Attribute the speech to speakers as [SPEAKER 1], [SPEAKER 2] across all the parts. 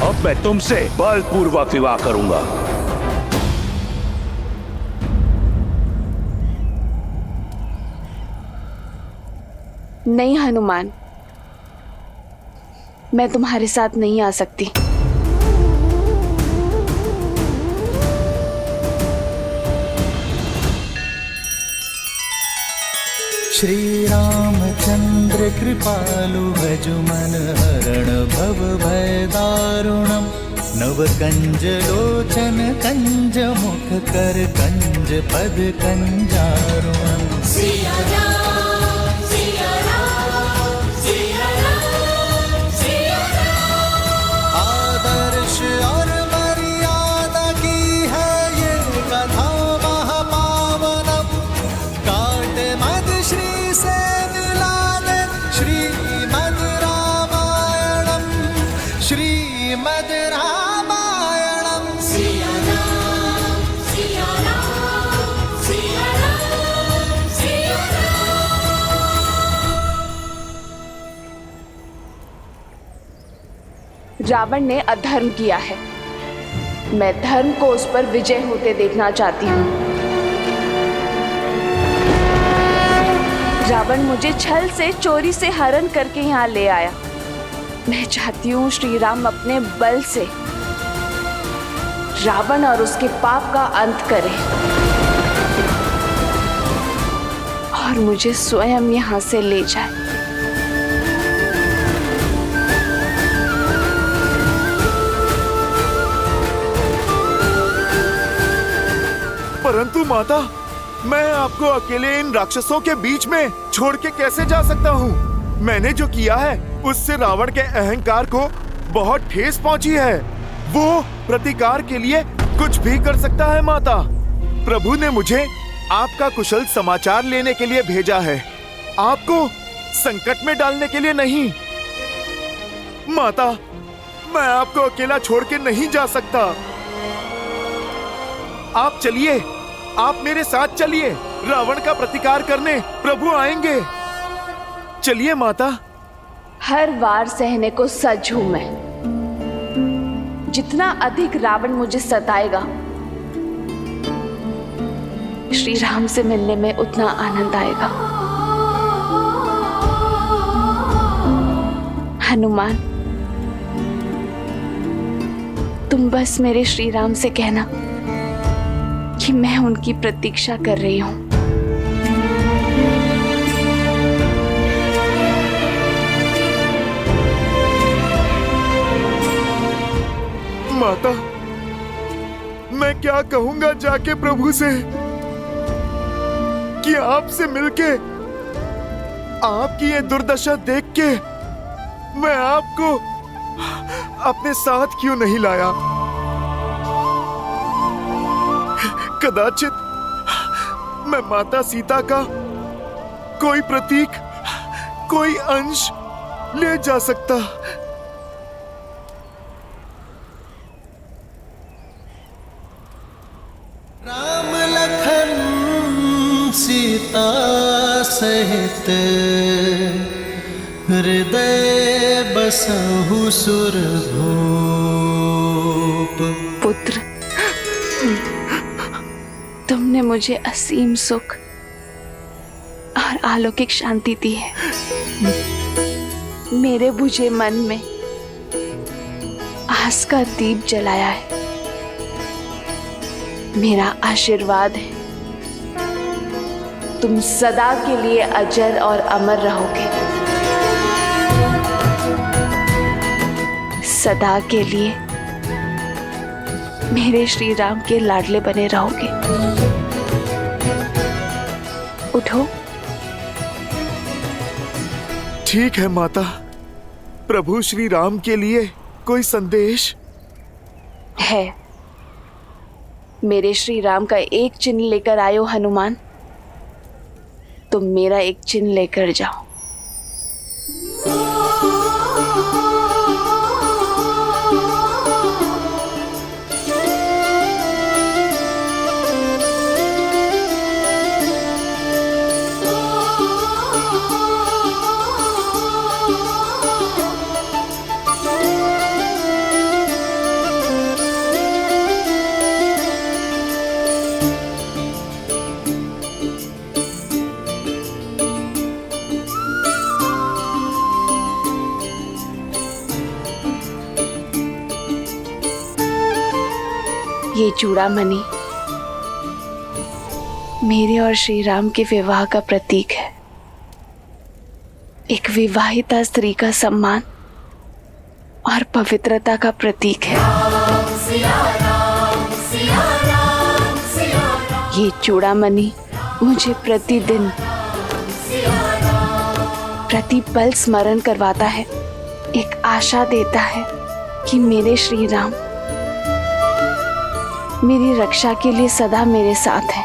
[SPEAKER 1] अब मैं तुमसे बलपूर्वक विवाह करूंगा।
[SPEAKER 2] नहीं हनुमान, मैं तुम्हारे साथ नहीं आ सकती।
[SPEAKER 3] श्री रामचंद्र कृपालु भजुमन हरण भव भय दारुणम। नव कंज लोचन कंज मुख कर कंज पद कंजारुणम।
[SPEAKER 4] सिया राम सिया राम सिया राम सिया राम।
[SPEAKER 3] आदर्श और मर्यादा की है ये कथा महापावनम। काट मद श्री से मिला दे श्रीमद् रामायणम। श्रीमद् रामायणम।
[SPEAKER 4] सिया राम सिया राम सिया राम सिया राम।
[SPEAKER 2] रावण ने अधर्म किया है, मैं धर्म को उस पर विजय होते देखना चाहती हूँ। रावण मुझे छल से चोरी से हरण करके यहाँ ले आया। मैं चाहती हूँ श्री राम अपने बल से रावण और उसके पाप का अंत करें और मुझे स्वयं यहाँ से ले जाए।
[SPEAKER 5] परंतु माता, मैं आपको अकेले इन राक्षसों के बीच में छोड़ के कैसे जा सकता हूँ? मैंने जो किया है उससे रावण के अहंकार को बहुत ठेस पहुँची है। वो प्रतिकार के लिए कुछ भी कर सकता है माता। प्रभु ने मुझे आपका कुशल समाचार लेने के लिए भेजा है, आपको संकट में डालने के लिए नहीं। माता, मैं आपको अकेला छोड़ के नहीं जा सकता। आप चलिए, आप मेरे साथ चलिए। रावण का प्रतिकार करने प्रभु आएंगे। चलिए माता।
[SPEAKER 2] हर वार सहने को सज हूं मैं। जितना अधिक रावण मुझे सताएगा, श्री राम से मिलने में उतना आनंद आएगा। हनुमान, तुम बस मेरे श्री राम से कहना कि मैं उनकी प्रतीक्षा कर रही हूं।
[SPEAKER 5] माता, मैं क्या कहूंगा जाके प्रभु से कि आपसे मिलके, आपकी ये दुर्दशा देख के मैं आपको अपने साथ क्यों नहीं लाया? कदाचित मैं माता सीता का कोई प्रतीक, कोई अंश ले जा सकता।
[SPEAKER 3] राम लखन सीता सहित हृदय बसहु सुरभूप।
[SPEAKER 2] पुत्र, तुमने मुझे असीम सुख और अलौकिक शांति दी है। मेरे बुझे मन में आस का दीप जलाया है। मेरा आशीर्वाद है, तुम सदा के लिए अजर और अमर रहोगे। सदा के लिए मेरे श्री राम के लाडले बने रहोगे। उठो।
[SPEAKER 5] ठीक है माता। प्रभु श्री राम के लिए कोई संदेश
[SPEAKER 2] है? मेरे श्री राम का एक चिन्ह लेकर आयो हनुमान। तुम मेरा एक चिन्ह लेकर जाओ। ये चूड़ामणि मेरे और श्री राम के विवाह का प्रतीक है। एक विवाहिता स्त्री का सम्मान और पवित्रता का प्रतीक है। ये चूड़ामणि मुझे प्रतिदिन प्रतिपल स्मरण करवाता है, एक आशा देता है कि मेरे श्री राम मेरी रक्षा के लिए सदा मेरे साथ हैं।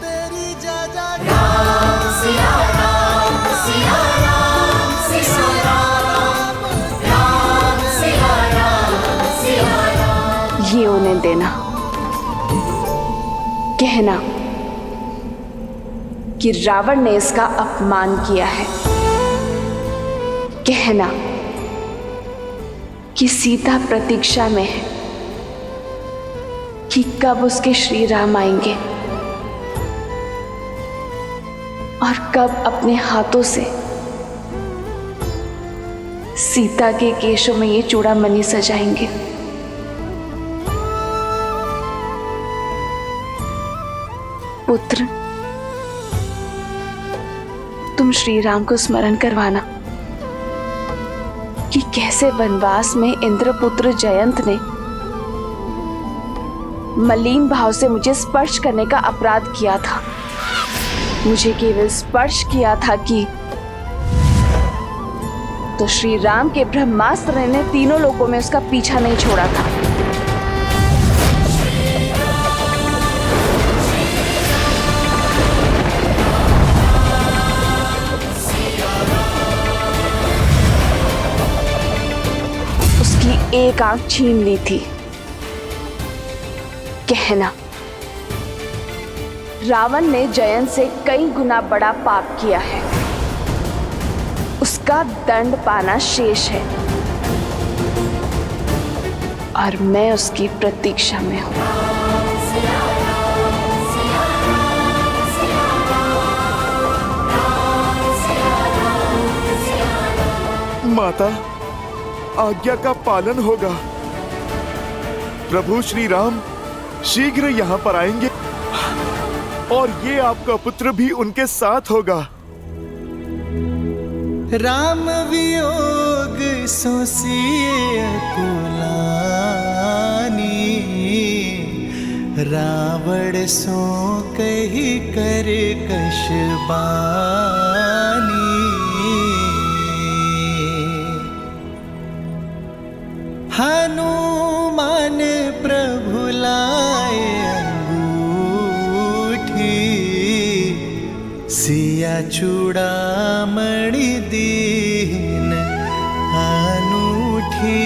[SPEAKER 3] तेरी जा जा
[SPEAKER 2] ये उन्हें देना, कहना कि रावण ने इसका अपमान किया है, कहना कि सीता प्रतीक्षा में है कि कब उसके श्री राम आएंगे और कब अपने हाथों से सीता के केशों में ये चूड़ामणि सजाएंगे। पुत्र, तुम श्री राम को स्मरण करवाना कि कैसे वनवास में इंद्रपुत्र जयंत ने मलिन भाव से मुझे स्पर्श करने का अपराध किया था। मुझे केवल स्पर्श किया था कि तो श्री राम के ब्रह्मास्त्र ने तीनों लोकों में उसका पीछा नहीं छोड़ा था। उसकी एक आंख छीन ली थी, कहना रावण ने जयंत से कई गुना बड़ा पाप किया है, उसका दंड पाना शेष है और मैं उसकी प्रतीक्षा में हूं।
[SPEAKER 5] माता, आज्ञा का पालन होगा। प्रभु श्री राम शीघ्र यहाँ पर आएंगे और ये आपका पुत्र भी उनके साथ होगा।
[SPEAKER 3] राम वियोग सो सिय कुलानी, रावण सो कही कर कश बानी। हनुमान प्रभु लाए अंगूठी, सिया चूड़ामणि दीन अनूठी।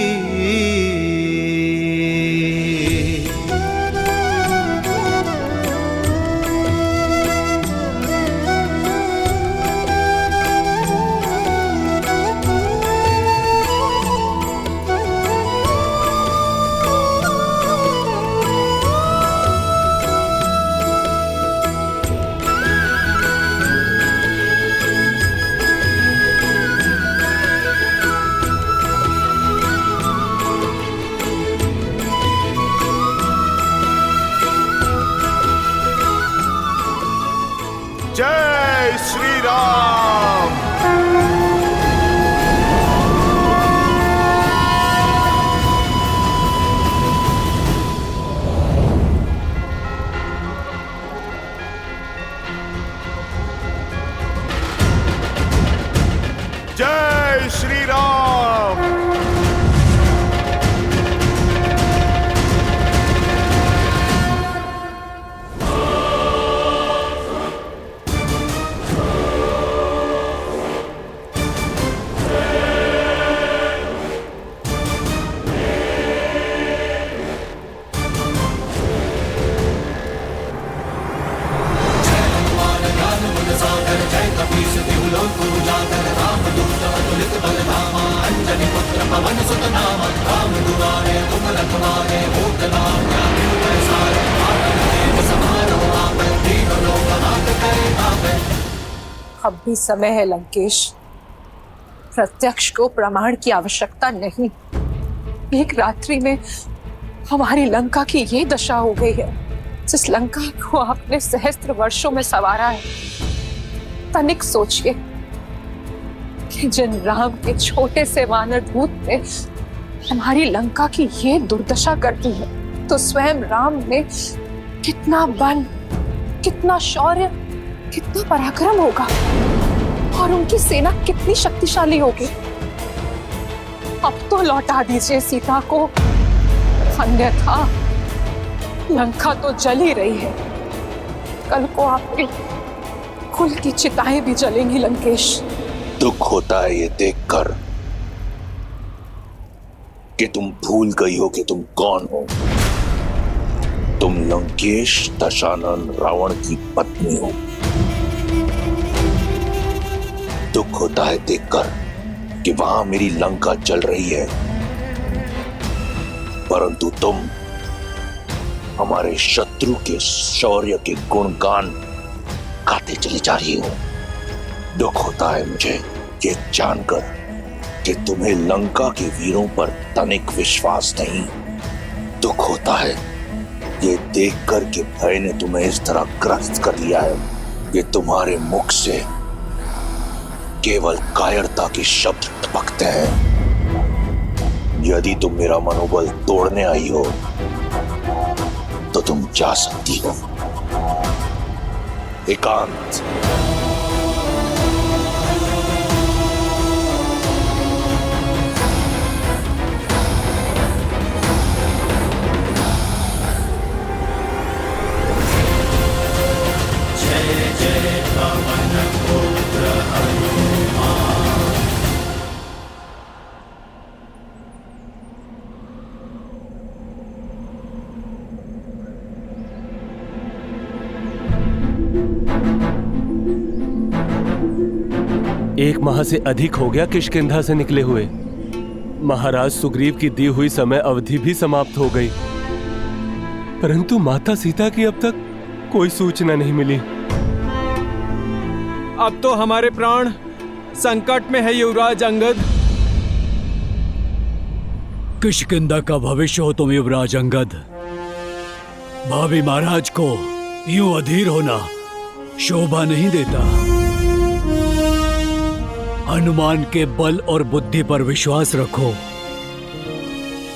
[SPEAKER 5] जय श्री राम। जय श्री राम।
[SPEAKER 6] अब भी समय है लंकेश, प्रत्यक्ष को प्रमाण की आवश्यकता नहीं। एक रात्रि में हमारी लंका की ये दशा हो गई है। जिस लंका को आपने सहस्त्र वर्षों में संवारा है, तनिक सोचिए कि जिन राम के छोटे से वानर दूत ने हमारी लंका की ये दुर्दशा कर दी है, तो स्वयं राम में कितना बल, कितना शौर्य, कितना पराक्रम होगा और उनकी सेना कितनी शक्तिशाली होगी। अब तो लौटा दीजिए सीता को, अन्यथा लंका तो जल ही रही है। कल को आपके कुल की चिताएं भी जलेंगी लंकेश।
[SPEAKER 1] दुख होता है ये देखकर कि तुम भूल गई हो कि तुम कौन हो। तुम लंकेश दशानन रावण की पत्नी हो। दुख होता है देखकर कि वहां मेरी लंका जल रही है, परंतु तुम हमारे शत्रु के शौर्य के गुणगान गाते चली जा रही हो। दुख होता है मुझे ये जानकर कि तुम्हें लंका के वीरों पर तनिक विश्वास नहीं। दुख होता है ये देखकर कि भय ने तुम्हें इस तरह ग्रस्त कर लिया है कि तुम्हारे मुख से केवल कायरता के शब्द टपकते हैं। यदि तुम मेरा मनोबल तोड़ने आई हो तो तुम जा सकती हो। एकांत।
[SPEAKER 7] एक माह से अधिक हो गया किष्किंधा से निकले हुए। महाराज सुग्रीव की दी हुई समय अवधि भी समाप्त हो गई, परंतु माता सीता की अब तक कोई सूचना नहीं मिली।
[SPEAKER 8] अब तो हमारे प्राण संकट में है युवराज अंगद।
[SPEAKER 9] किष्किंधा का भविष्य हो तुम युवराज अंगद। भावी महाराज को यूं अधीर होना शोभा नहीं देता। हनुमान के बल और बुद्धि पर विश्वास रखो,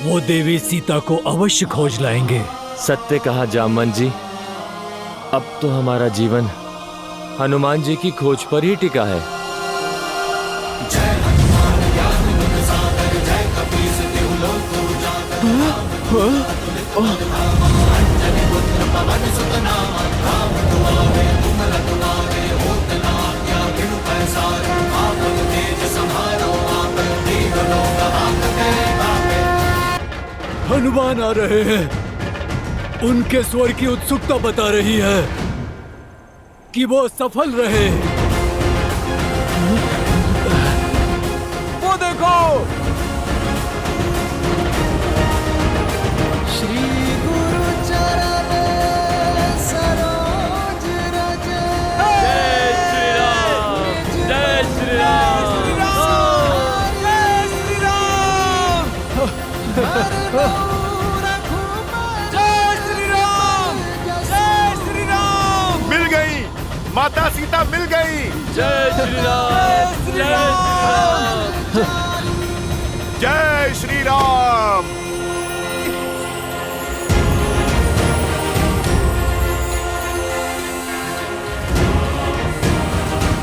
[SPEAKER 9] वो देवी सीता को अवश्य खोज लाएंगे।
[SPEAKER 10] सत्य कहा जामवंत जी। अब तो हमारा जीवन हनुमान जी की खोज पर ही टिका है।
[SPEAKER 9] हनुमान आ रहे हैं। उनके स्वर की उत्सुकता बता रही है कि वो सफल रहे।
[SPEAKER 8] वो देखो,
[SPEAKER 3] श्री गुरु चरण सरोज रज।
[SPEAKER 10] जय श्री राम, जय श्री राम।
[SPEAKER 5] मिल गई, माता सीता मिल गई।
[SPEAKER 10] जय श्री राम, जय श्री राम।
[SPEAKER 5] जय श्री राम।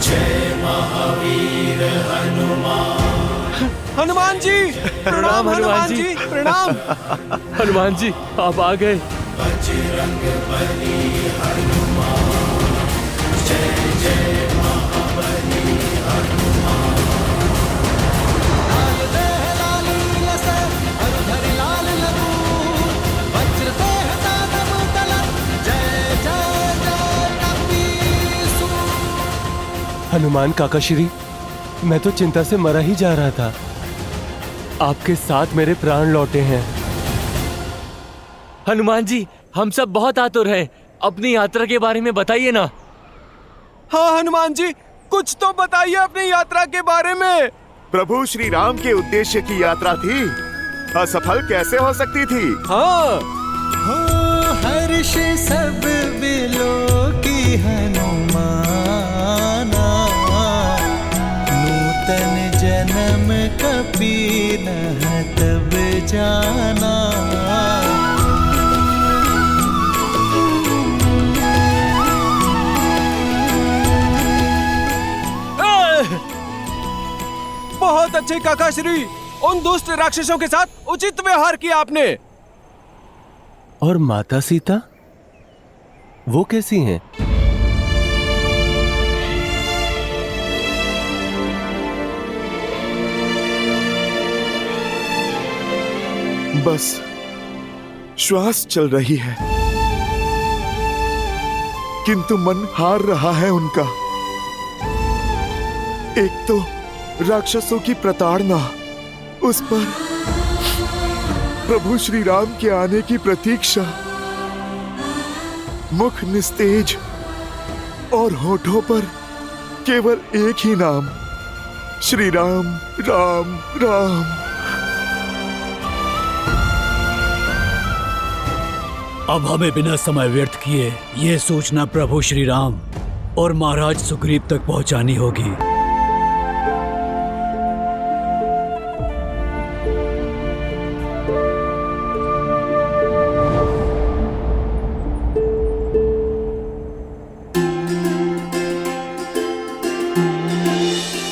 [SPEAKER 3] जय महावीर हनुमान।
[SPEAKER 8] हनुमान जी प्रणाम। हनुमान जी प्रणाम।
[SPEAKER 10] हनुमान जी आप आ गए।
[SPEAKER 3] बजरंग बली हनुमान। जय जय महाबली हनुमान। लाल देह लाल लसे हरधर लाल लबू। वज्र देह दानव दलन। जय जय जय कपीसु।
[SPEAKER 7] हनुमान काका श्री, मैं तो चिंता से मरा ही जा रहा था। आपके साथ मेरे प्राण लौटे हैं।
[SPEAKER 10] हनुमान जी हम सब बहुत आतुर हैं, अपनी यात्रा के बारे में बताइए ना।
[SPEAKER 8] हाँ हनुमान जी, कुछ तो बताइए अपनी यात्रा के बारे में।
[SPEAKER 5] प्रभु श्री राम के उद्देश्य की यात्रा थी, असफल कैसे हो सकती थी?
[SPEAKER 8] हाँ,
[SPEAKER 3] हो हर्ष सब बिलो की हनुमाना, नूतन जन्म कपि नह तब जाना।
[SPEAKER 8] बहुत अच्छे काका श्री, उन दुष्ट राक्षसों के साथ उचित व्यवहार किया आपने।
[SPEAKER 7] और माता सीता, वो कैसी हैं?
[SPEAKER 5] बस श्वास चल रही है, किंतु मन हार रहा है उनका। एक तो राक्षसों की प्रताड़ना, उस पर प्रभु श्री राम के आने की प्रतीक्षा, मुख निस्तेज और होठों पर केवल एक ही नाम, श्री राम राम राम।
[SPEAKER 9] अब हमें बिना समय व्यर्थ किए ये सूचना प्रभु श्री राम और महाराज सुग्रीव तक पहुंचानी होगी।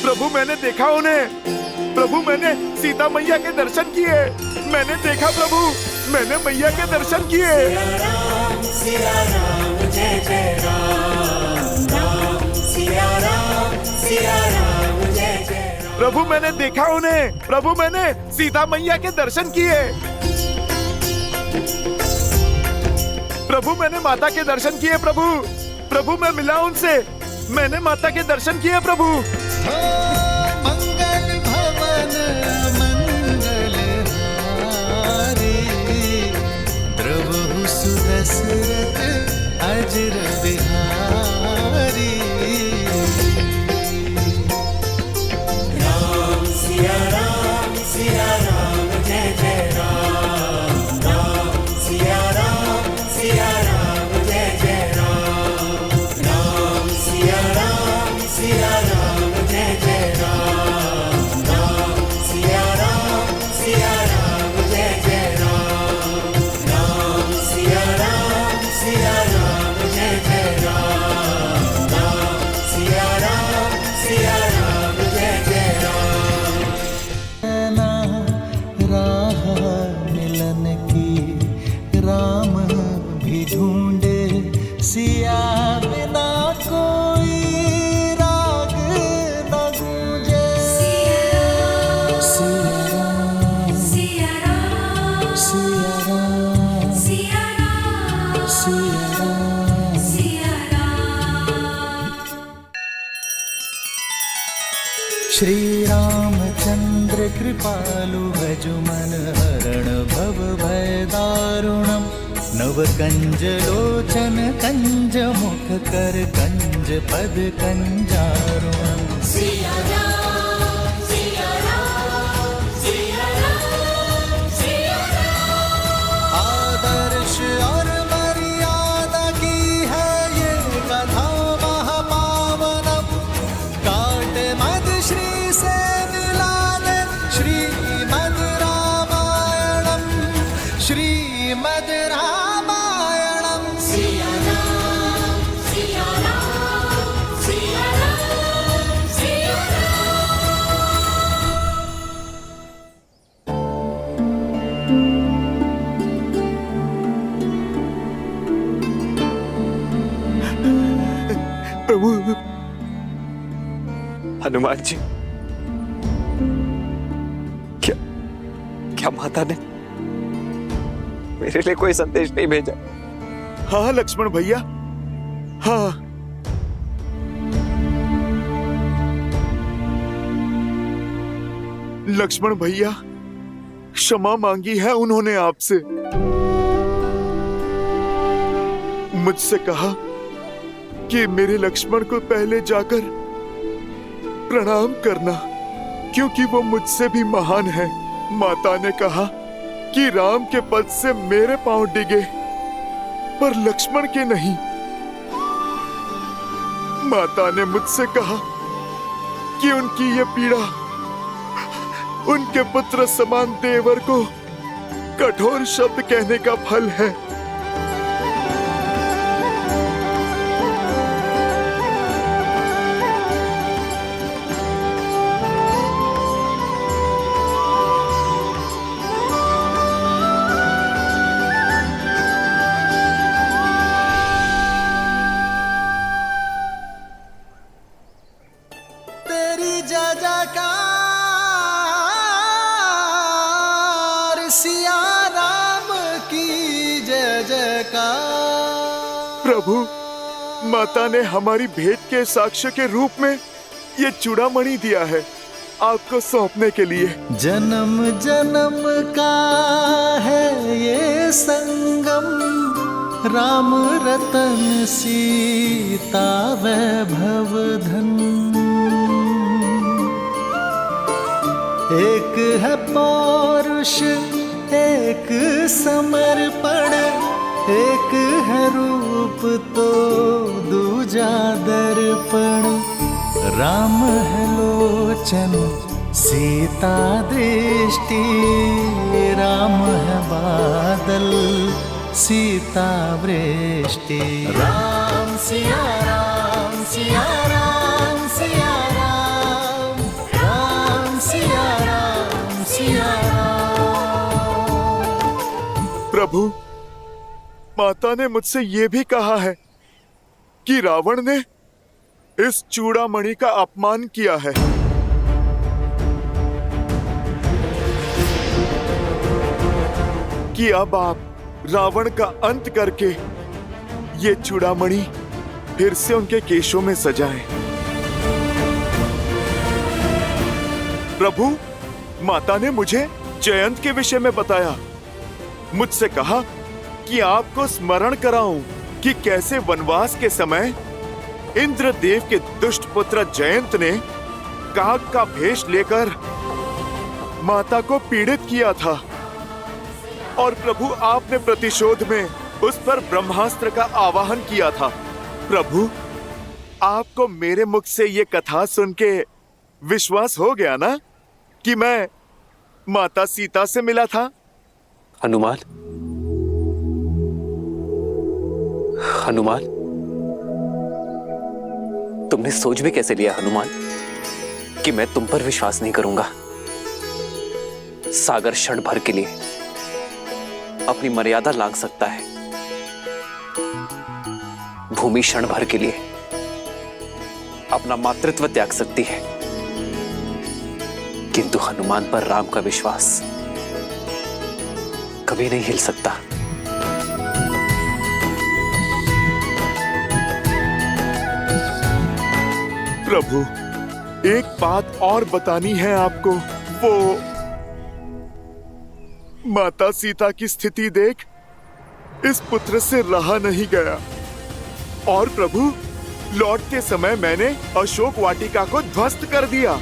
[SPEAKER 5] प्रभु मैंने देखा उन्हें, प्रभु मैंने सीता मैया के दर्शन किए, मैंने देखा प्रभु, मैंने मैया के दर्शन किए।
[SPEAKER 3] सिया राम जय जय राम, राम सिया राम जय जय राम।
[SPEAKER 5] प्रभु मैंने देखा उन्हें, प्रभु मैंने सीता मैया के दर्शन किए, प्रभु मैंने माता के दर्शन किए। प्रभु प्रभु मैं मिला उनसे, मैंने माता के दर्शन किए। प्रभु
[SPEAKER 3] मंगल भवन मंगल हारी, द्रवहु सुदशरथ अजर बिहारी। राम सिया राम जय जय राम, राम सिया राम जय जय राम, राम सिया राम जय जय राम, राम सिया राम जय जय राम, राम सिया राम जय जय राम, राम सिया राम जय जय राम। राह मिलन की राम भी ढूंढे, सिया बिना कोई राग न गूंजे। सिया राम सिया राम सिया राम सिया राम सिया राम सिया राम। श्री रामचंद्र कृपालु भजु मन हरण भव भय दारुणम, नव कंज लोचन कंज मुख कर कंज पद कंजारुणम। सिया राम सिया राम सिया राम सिया राम। आदर्श और मर्यादा की है ये कथा महापावनम, काट मद श्री से मिला दे श्रीमद रामायणम, श्रीमद रामायणम। सिया राम सिया राम सिया राम सिया
[SPEAKER 5] प्रभु
[SPEAKER 8] हनुमान जी, क्या माता ने मेरे लिए कोई संदेश नहीं भेजा?
[SPEAKER 5] हाँ लक्ष्मण भैया, हाँ लक्ष्मण भैया, क्षमा मांगी है उन्होंने आपसे। मुझसे कहा कि मेरे लक्ष्मण को पहले जाकर प्रणाम करना, क्योंकि वो मुझसे भी महान है। माता ने कहा कि राम के पद से मेरे पांव डिगे पर लक्ष्मण के नहीं। माता ने मुझसे कहा कि उनकी ये पीड़ा उनके पुत्र समान देवर को कठोर शब्द कहने का फल है।
[SPEAKER 3] तेरी जय जयकार सिया राम की जय जयकार।
[SPEAKER 5] प्रभु, माता ने हमारी भेंट के साक्ष्य के रूप में ये चूड़ामणि दिया है आपको सौंपने के लिए।
[SPEAKER 3] जन्म जन्म का है ये संगम, राम रतन सीता वैभव धन। एक है पौरुष एक समर्पण, एक है रूप तो दूजा दर्पण। राम है लोचन सीता दृष्टि, राम है बादल सीता वृष्टि। राम सिया राम सिया राम सिया राम, राम सिया राम सिया राम।
[SPEAKER 5] प्रभु, माता ने मुझसे ये भी कहा है कि रावण ने इस चूड़ामणि का अपमान किया है। कि अब आप रावण का अंत करके ये चूड़ामणि फिर से उनके केशों में सजाएं। प्रभु, माता ने मुझे जयंत के विषय में बताया। मुझसे कहा कि आपको स्मरण कराऊं कि कैसे वनवास के समय इंद्रदेव के दुष्ट पुत्र जयंत ने काग का भेष लेकर माता को पीड़ित किया था और प्रभु आपने प्रतिशोध में उस पर ब्रह्मास्त्र का आवाहन किया था। प्रभु, आपको मेरे मुख से ये कथा सुन के विश्वास हो गया ना कि मैं माता सीता से मिला था?
[SPEAKER 11] हनुमान, हनुमान, तुमने सोच भी कैसे लिया हनुमान कि मैं तुम पर विश्वास नहीं करूंगा? सागर क्षण भर के लिए अपनी मर्यादा लांघ सकता है, भूमि क्षण भर के लिए अपना मातृत्व त्याग सकती है, किंतु हनुमान पर राम का विश्वास कभी नहीं हिल सकता।
[SPEAKER 5] प्रभु, एक बात और बतानी है आपको। वो माता सीता की स्थिति देख इस पुत्र से रहा नहीं गया और प्रभु, लौटते समय मैंने अशोक वाटिका को ध्वस्त कर दिया।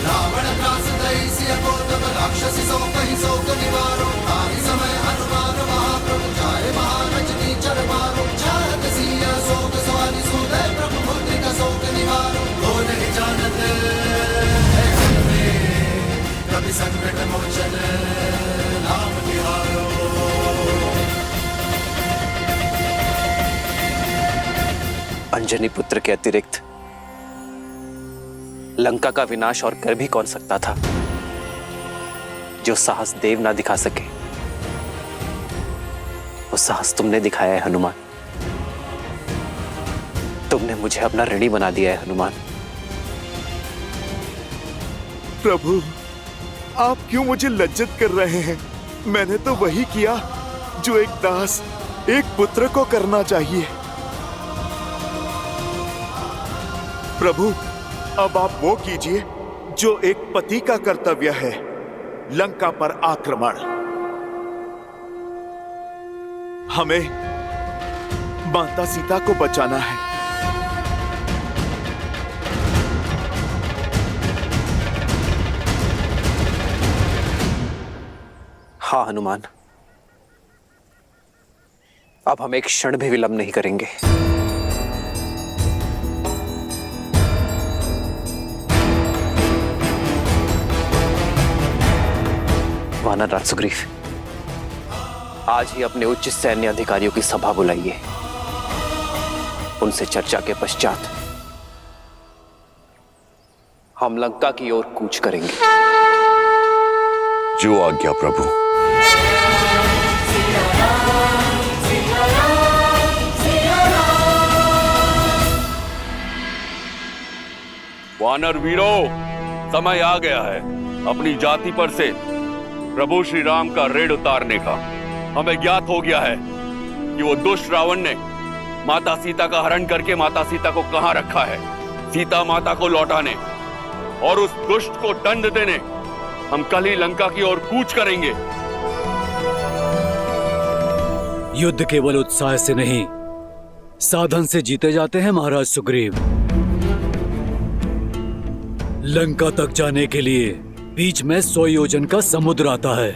[SPEAKER 3] रावण त्रास दई सिय कोटक राक्षसी सो कहि शोक निवारो, ताहि समय हनुमान महाप्रभु जाए महारजनी चर मारो। चाहत सिय शोक सवारी सुदय प्रभु मुद्रिका शोक निवारो। हो नहीं जानत है जग में कभी संकट मोचन नाम तिहारो।
[SPEAKER 11] अंजनी पुत्र के अतिरिक्त लंका का विनाश और कर भी कौन सकता था? जो साहस देव ना दिखा सके वो साहस तुमने दिखाया है हनुमान। तुमने मुझे अपना ऋणी बना दिया है हनुमान।
[SPEAKER 5] प्रभु, आप क्यों मुझे लज्जित कर रहे हैं? मैंने तो वही किया जो एक दास एक पुत्र को करना चाहिए। प्रभु, अब आप वो कीजिए जो एक पति का कर्तव्य है, लंका पर आक्रमण। हमें माता सीता को बचाना है।
[SPEAKER 11] हाँ हनुमान, अब हम एक क्षण भी विलंब नहीं करेंगे। वानर राज सुग्रीव, आज ही अपने उच्च सैन्य अधिकारियों की सभा बुलाइए। उनसे चर्चा के पश्चात हम लंका की ओर कूच करेंगे।
[SPEAKER 1] जो आज्ञा प्रभु।
[SPEAKER 12] वानर वीरों, समय आ गया है अपनी जाति पर से प्रभु श्री राम का ऋण उतारने का। हमें ज्ञात हो गया है कि वो दुष्ट रावण ने माता सीता का हरण करके माता सीता को कहां रखा है। सीता माता को लौटाने और उस दुष्ट को दंड देने हम कल ही लंका की ओर कूच करेंगे।
[SPEAKER 9] युद्ध केवल उत्साह से नहीं, साधन से जीते जाते हैं महाराज सुग्रीव। लंका तक जाने के लिए बीच में 100 योजन का समुद्र आता है।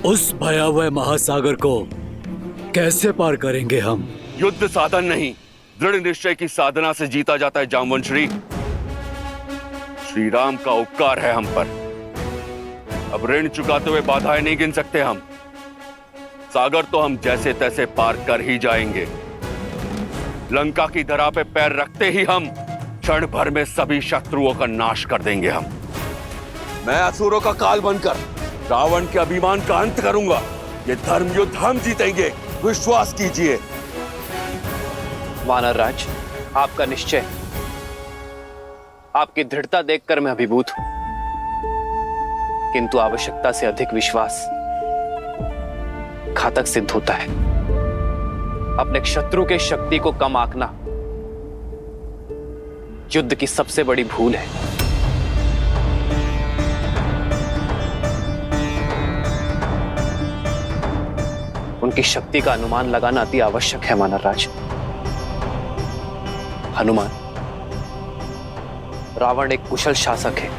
[SPEAKER 9] उस भयावह महासागर को कैसे पार करेंगे हम?
[SPEAKER 12] युद्ध साधन नहीं, दृढ़ निश्चय की साधना से जीता जाता है जामवंशी। श्री राम का उपकार है हम पर। अब ऋण चुकाते हुए बाधाएं नहीं गिन सकते हम। सागर तो हम जैसे तैसे पार कर ही जाएंगे। लंका की धरा पे पैर रखते ही हम क्षण भर में सभी शत्रुओं का नाश कर देंगे हम। मैं असुरों का काल बनकर रावण के अभिमान का अंत करूंगा। ये धर्म युद्ध हम जीतेंगे, विश्वास कीजिए।
[SPEAKER 11] वानर राज, आपका निश्चय, आपकी दृढ़ता देखकर मैं अभिभूत हूं, किंतु आवश्यकता से अधिक विश्वास घातक सिद्ध होता है। अपने शत्रु के शक्ति को कम आंकना युद्ध की सबसे बड़ी भूल है। उनकी शक्ति का अनुमान लगाना अति आवश्यक है वानर राज। हनुमान, रावण एक कुशल शासक है।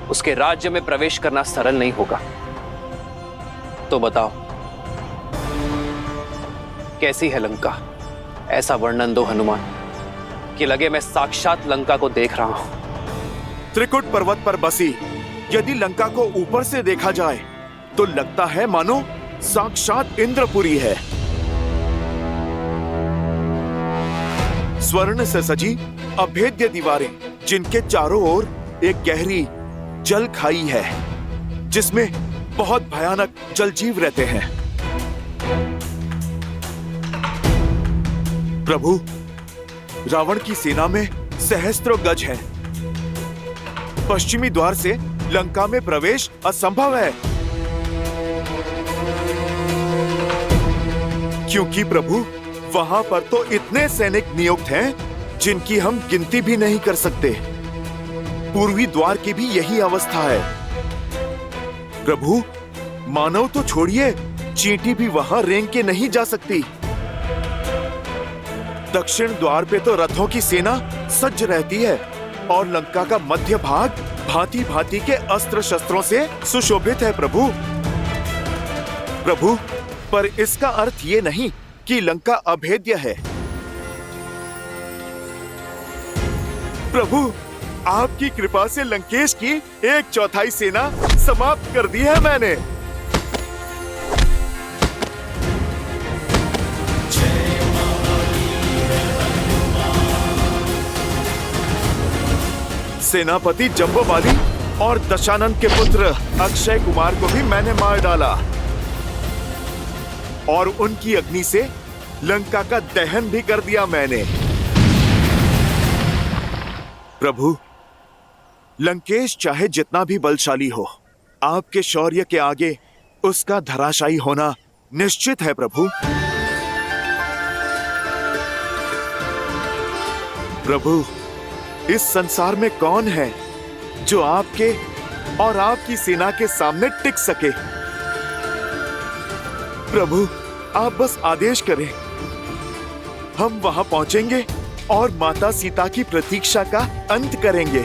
[SPEAKER 11] उसके राज्य में प्रवेश करना सरल नहीं होगा। तो बताओ, कैसी है लंका? ऐसा वर्णन दो हनुमान कि लगे मैं साक्षात लंका को देख रहा हूं।
[SPEAKER 5] त्रिकुट पर्वत पर बसी यदि लंका को ऊपर से देखा जाए तो लगता है मानो साक्षात इंद्रपुरी है। स्वर्ण से सजी अभेद्य दीवारें, जिनके चारों ओर एक गहरी जल खाई है जिसमें बहुत भयानक जलजीव रहते हैं। प्रभु, रावण की सेना में सहस्त्रों गज है। पश्चिमी द्वार से लंका में प्रवेश असंभव है, क्योंकि प्रभु वहां पर तो इतने सैनिक नियुक्त हैं जिनकी हम गिनती भी नहीं कर सकते। पूर्वी द्वार की भी यही अवस्था है। प्रभु, मानव तो छोड़िए, चींटी भी वहां रेंग के नहीं जा सकती। दक्षिण द्वार पे तो रथों की सेना सज्ज रहती है और लंका का मध्य भाग भांति भांति के अस्त्र शस्त्रों से सुशोभित है। प्रभु, प्रभु, पर इसका अर्थ ये नहीं कि लंका अभेद्य है। प्रभु, आपकी कृपा से लंकेश की 1/4 सेना समाप्त कर दी है मैंने। सेनापति जंबोबाली और दशानन के पुत्र अक्षय कुमार को भी मैंने मार डाला और उनकी अग्नि से लंका का दहन भी कर दिया मैंने। प्रभु, लंकेश चाहे जितना भी बलशाली हो, आपके शौर्य के आगे उसका धराशायी होना निश्चित है। प्रभु, प्रभु, इस संसार में कौन है जो आपके और आपकी सेना के सामने टिक सके? प्रभु, आप बस आदेश करें, हम वहां पहुंचेंगे और माता सीता की प्रतीक्षा का अंत करेंगे।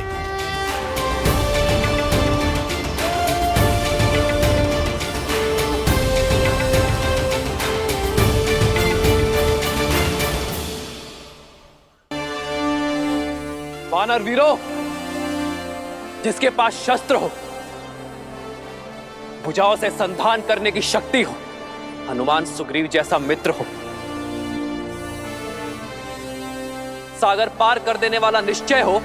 [SPEAKER 11] वानर वीरों, जिसके पास शस्त्र हो, भुजाओं से संधान करने की शक्ति हो, हनुमान सुग्रीव जैसा मित्र हो, सागर पार कर देने वाला निश्चय हो,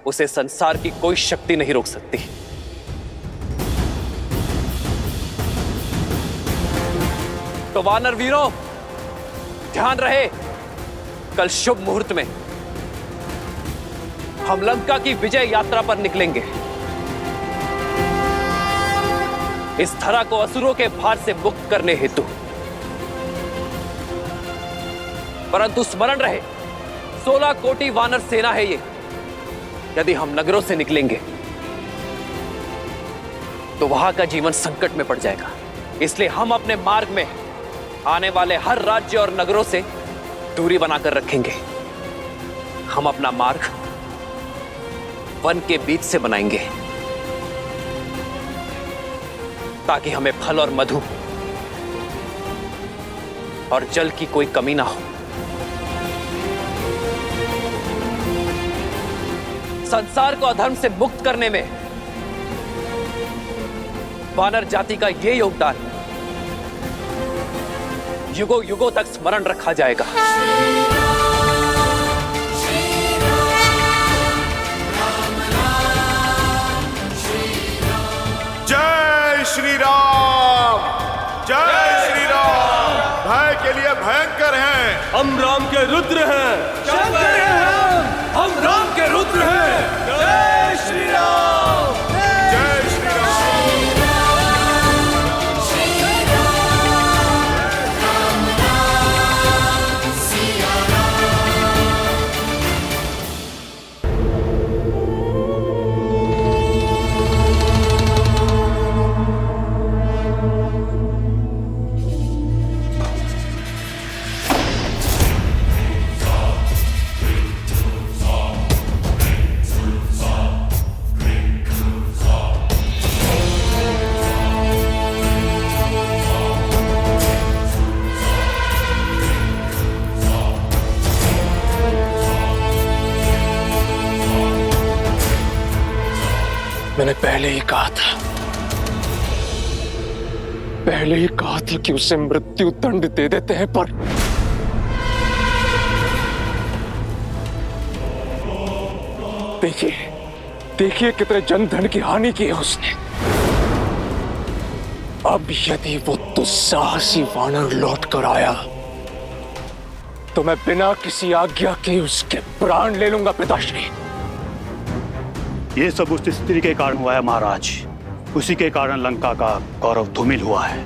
[SPEAKER 11] उसे संसार की कोई शक्ति नहीं रोक सकती। तो वानर वीरों, ध्यान रहे, कल शुभ मुहूर्त में हम लंका की विजय यात्रा पर निकलेंगे। इस धरा को असुरों के भार से मुक्त करने हेतु। परंतु स्मरण रहे, 16 कोटि वानर सेना है ये। यदि हम नगरों से निकलेंगे तो वहां का जीवन संकट में पड़ जाएगा। इसलिए हम अपने मार्ग में आने वाले हर राज्य और नगरों से दूरी बनाकर रखेंगे। हम अपना मार्ग वन के बीच से बनाएंगे ताकि हमें फल और मधु और जल की कोई कमी ना हो। संसार को अधर्म से मुक्त करने में वानर जाति का यह योगदान युगों युगों तक स्मरण रखा जाएगा।
[SPEAKER 5] जय श्री राम, जय श्री राम। भय के लिए भयंकर हैं,
[SPEAKER 7] हम राम के रुद्र हैं।
[SPEAKER 8] शंकर हैं हम राम के रुद्र हैं। जय श्री राम,
[SPEAKER 5] जय श्री राम।
[SPEAKER 11] मैंने पहले ही कहा था कि उसे मृत्यु दंड दे देते हैं, पर देखिए कितने जनधन की हानि की है उसने। अब यदि वो दुस्साहसी वानर लौट कर आया तो मैं बिना किसी आज्ञा के उसके प्राण ले लूंगा पिताश्री।
[SPEAKER 13] ये सब उस स्त्री के कारण हुआ है महाराज। उसी के कारण लंका का गौरव धूमिल हुआ है।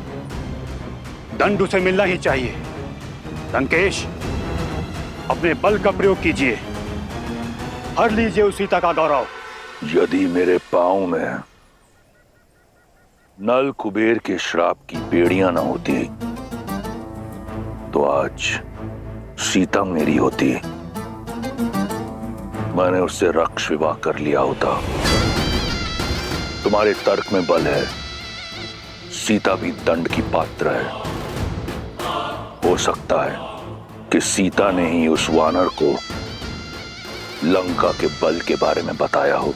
[SPEAKER 13] दंड उसे मिलना ही चाहिए। लंकेश, अपने बल का प्रयोग कीजिए, हर लीजिए उस सीता का गौरव।
[SPEAKER 1] यदि मेरे पांव में नल कुबेर के श्राप की बेड़ियां न होती तो आज सीता मेरी होती। मैंने उससे रक्ष विवाह कर लिया होता। तुम्हारे तर्क में बल है, सीता भी दंड की पात्र है। हो सकता है कि सीता ने ही उस वानर को लंका के बल के बारे में बताया हो।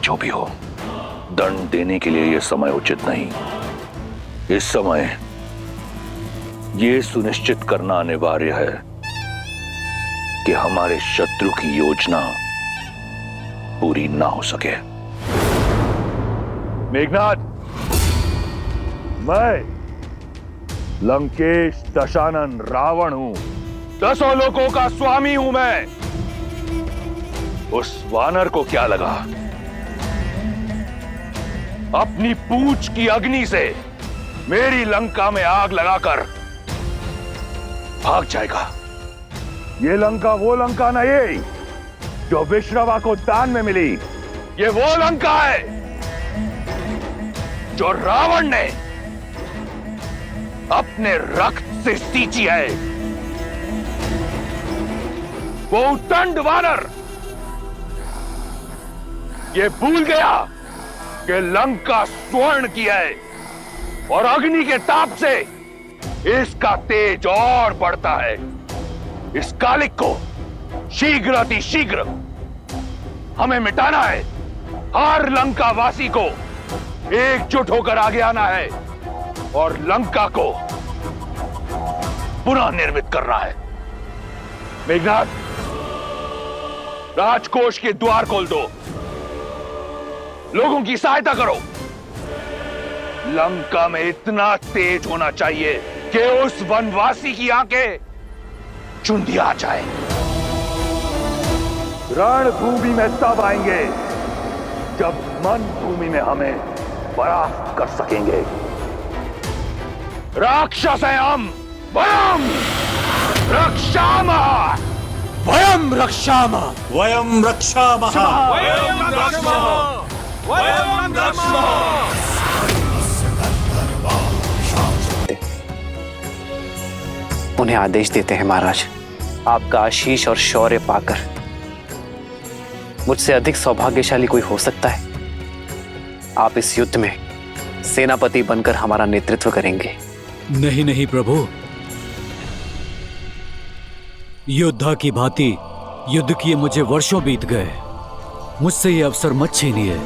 [SPEAKER 1] जो भी हो, दंड देने के लिए यह समय उचित नहीं। इस समय यह सुनिश्चित करना अनिवार्य है कि हमारे शत्रु की योजना पूरी ना हो सके। मेघनाथ, मैं लंकेश दशानन रावण हूं। 10 लोकों का स्वामी हूं मैं। उस वानर को क्या लगा अपनी पूंछ की अग्नि से मेरी लंका में आग लगाकर भाग जाएगा। ये लंका वो लंका नहीं जो विश्रवा को दान में मिली। ये वो लंका है जो रावण ने अपने रक्त से सींची है। वो उद्दंड वानर ये भूल गया कि लंका स्वर्ण की है और अग्नि के ताप से इसका तेज और बढ़ता है। इस कालिक को शीघ्र अति शीघ्र हमें मिटाना है। हर लंका वासी को एकजुट होकर आगे आना है और लंका को पुनः निर्मित करना है। मेघनाथ, राजकोष के द्वार खोल दो, लोगों की सहायता करो। लंका में इतना तेज होना चाहिए कि उस वनवासी की आंखें चुंधिया जाए। रणभूमि में तब आएंगे जब मन भूमि में हमें परास्त कर सकेंगे। राक्षस हैं हम, वयम रक्षामः,
[SPEAKER 5] वयम रक्षामः, वयम रक्षामः,
[SPEAKER 8] वयम रक्षामः, वयम रक्षामः।
[SPEAKER 11] उन्हें आदेश देते हैं महाराज। आपका आशीष और शौर्य पाकर मुझसे अधिक सौभाग्यशाली कोई हो सकता है? आप इस युद्ध में सेनापति बनकर हमारा नेतृत्व करेंगे।
[SPEAKER 9] नहीं नहीं प्रभु, योद्धा की भांति युद्ध किए मुझे वर्षों बीत गए। मुझसे ये अवसर मत छीनिए।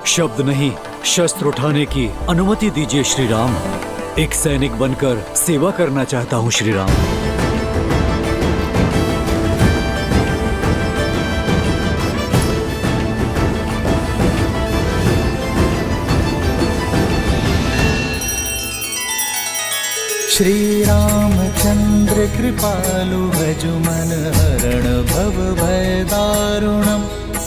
[SPEAKER 9] शब्द नहीं, शस्त्र उठाने की अनुमति दीजिए श्री राम। एक सैनिक बनकर सेवा करना चाहता हूं श्री राम।
[SPEAKER 3] श्री रामचंद्र कृपालु भजु मन हरण भव भय दारुणम।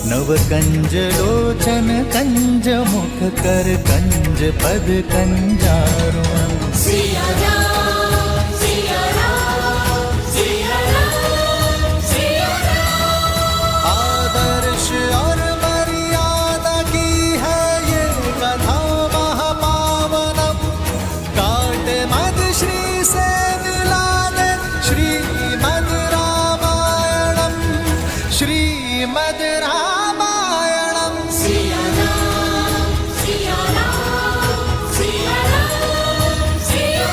[SPEAKER 3] नव कंज लोचन कंज मुख कर कंज पद कंजारुणम।
[SPEAKER 4] सिया राम सिया राम सिया राम सिया राम।
[SPEAKER 3] आदर्श और मर्यादा की है ये कथा महापावनम। काट मद श्री से मिला दे श्रीमद् रामायणम, श्रीमद् रामायणम।
[SPEAKER 4] सिया राम सिया राम सिया राम सिया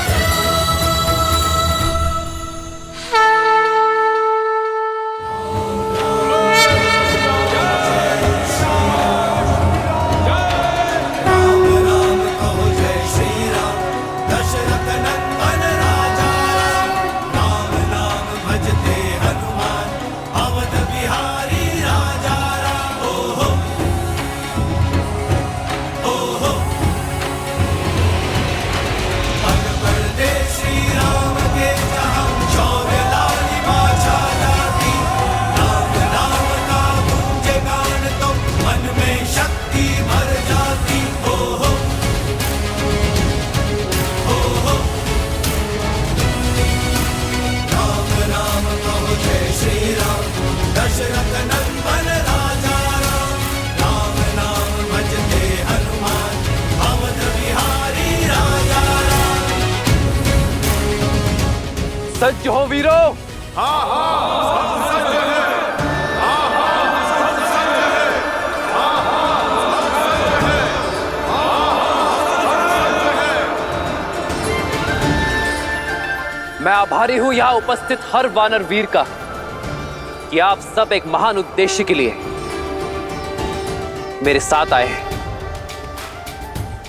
[SPEAKER 11] सज्ज हो वीरो। मैं आभारी हूं यहां उपस्थित हर वानर वीर का कि आप सब एक महान उद्देश्य के लिए मेरे साथ आए हैं।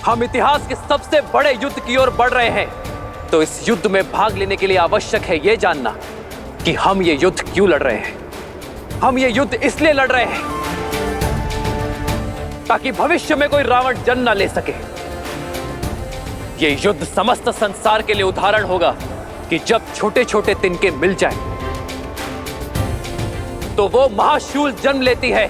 [SPEAKER 11] हम इतिहास के सबसे बड़े युद्ध की ओर बढ़ रहे हैं, तो इस युद्ध में भाग लेने के लिए आवश्यक है यह जानना कि हम ये युद्ध क्यों लड़ रहे हैं। हम ये युद्ध इसलिए लड़ रहे हैं ताकि भविष्य में कोई रावण जन्म न ले सके। ये युद्ध समस्त संसार के लिए उदाहरण होगा कि जब छोटे छोटे तिनके मिल जाएं, तो वो महाशूल जन्म लेती है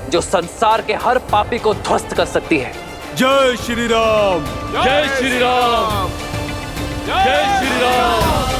[SPEAKER 11] जो संसार के हर पापी को ध्वस्त कर सकती है।
[SPEAKER 5] जय श्री राम,
[SPEAKER 7] जय श्री राम, जय श्री राम।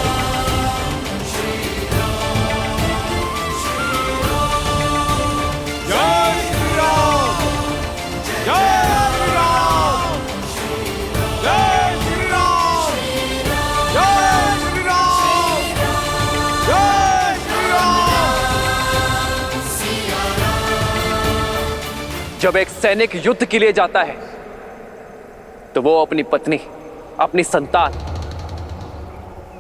[SPEAKER 11] जब एक सैनिक युद्ध के लिए जाता है तो वो अपनी पत्नी, अपनी संतान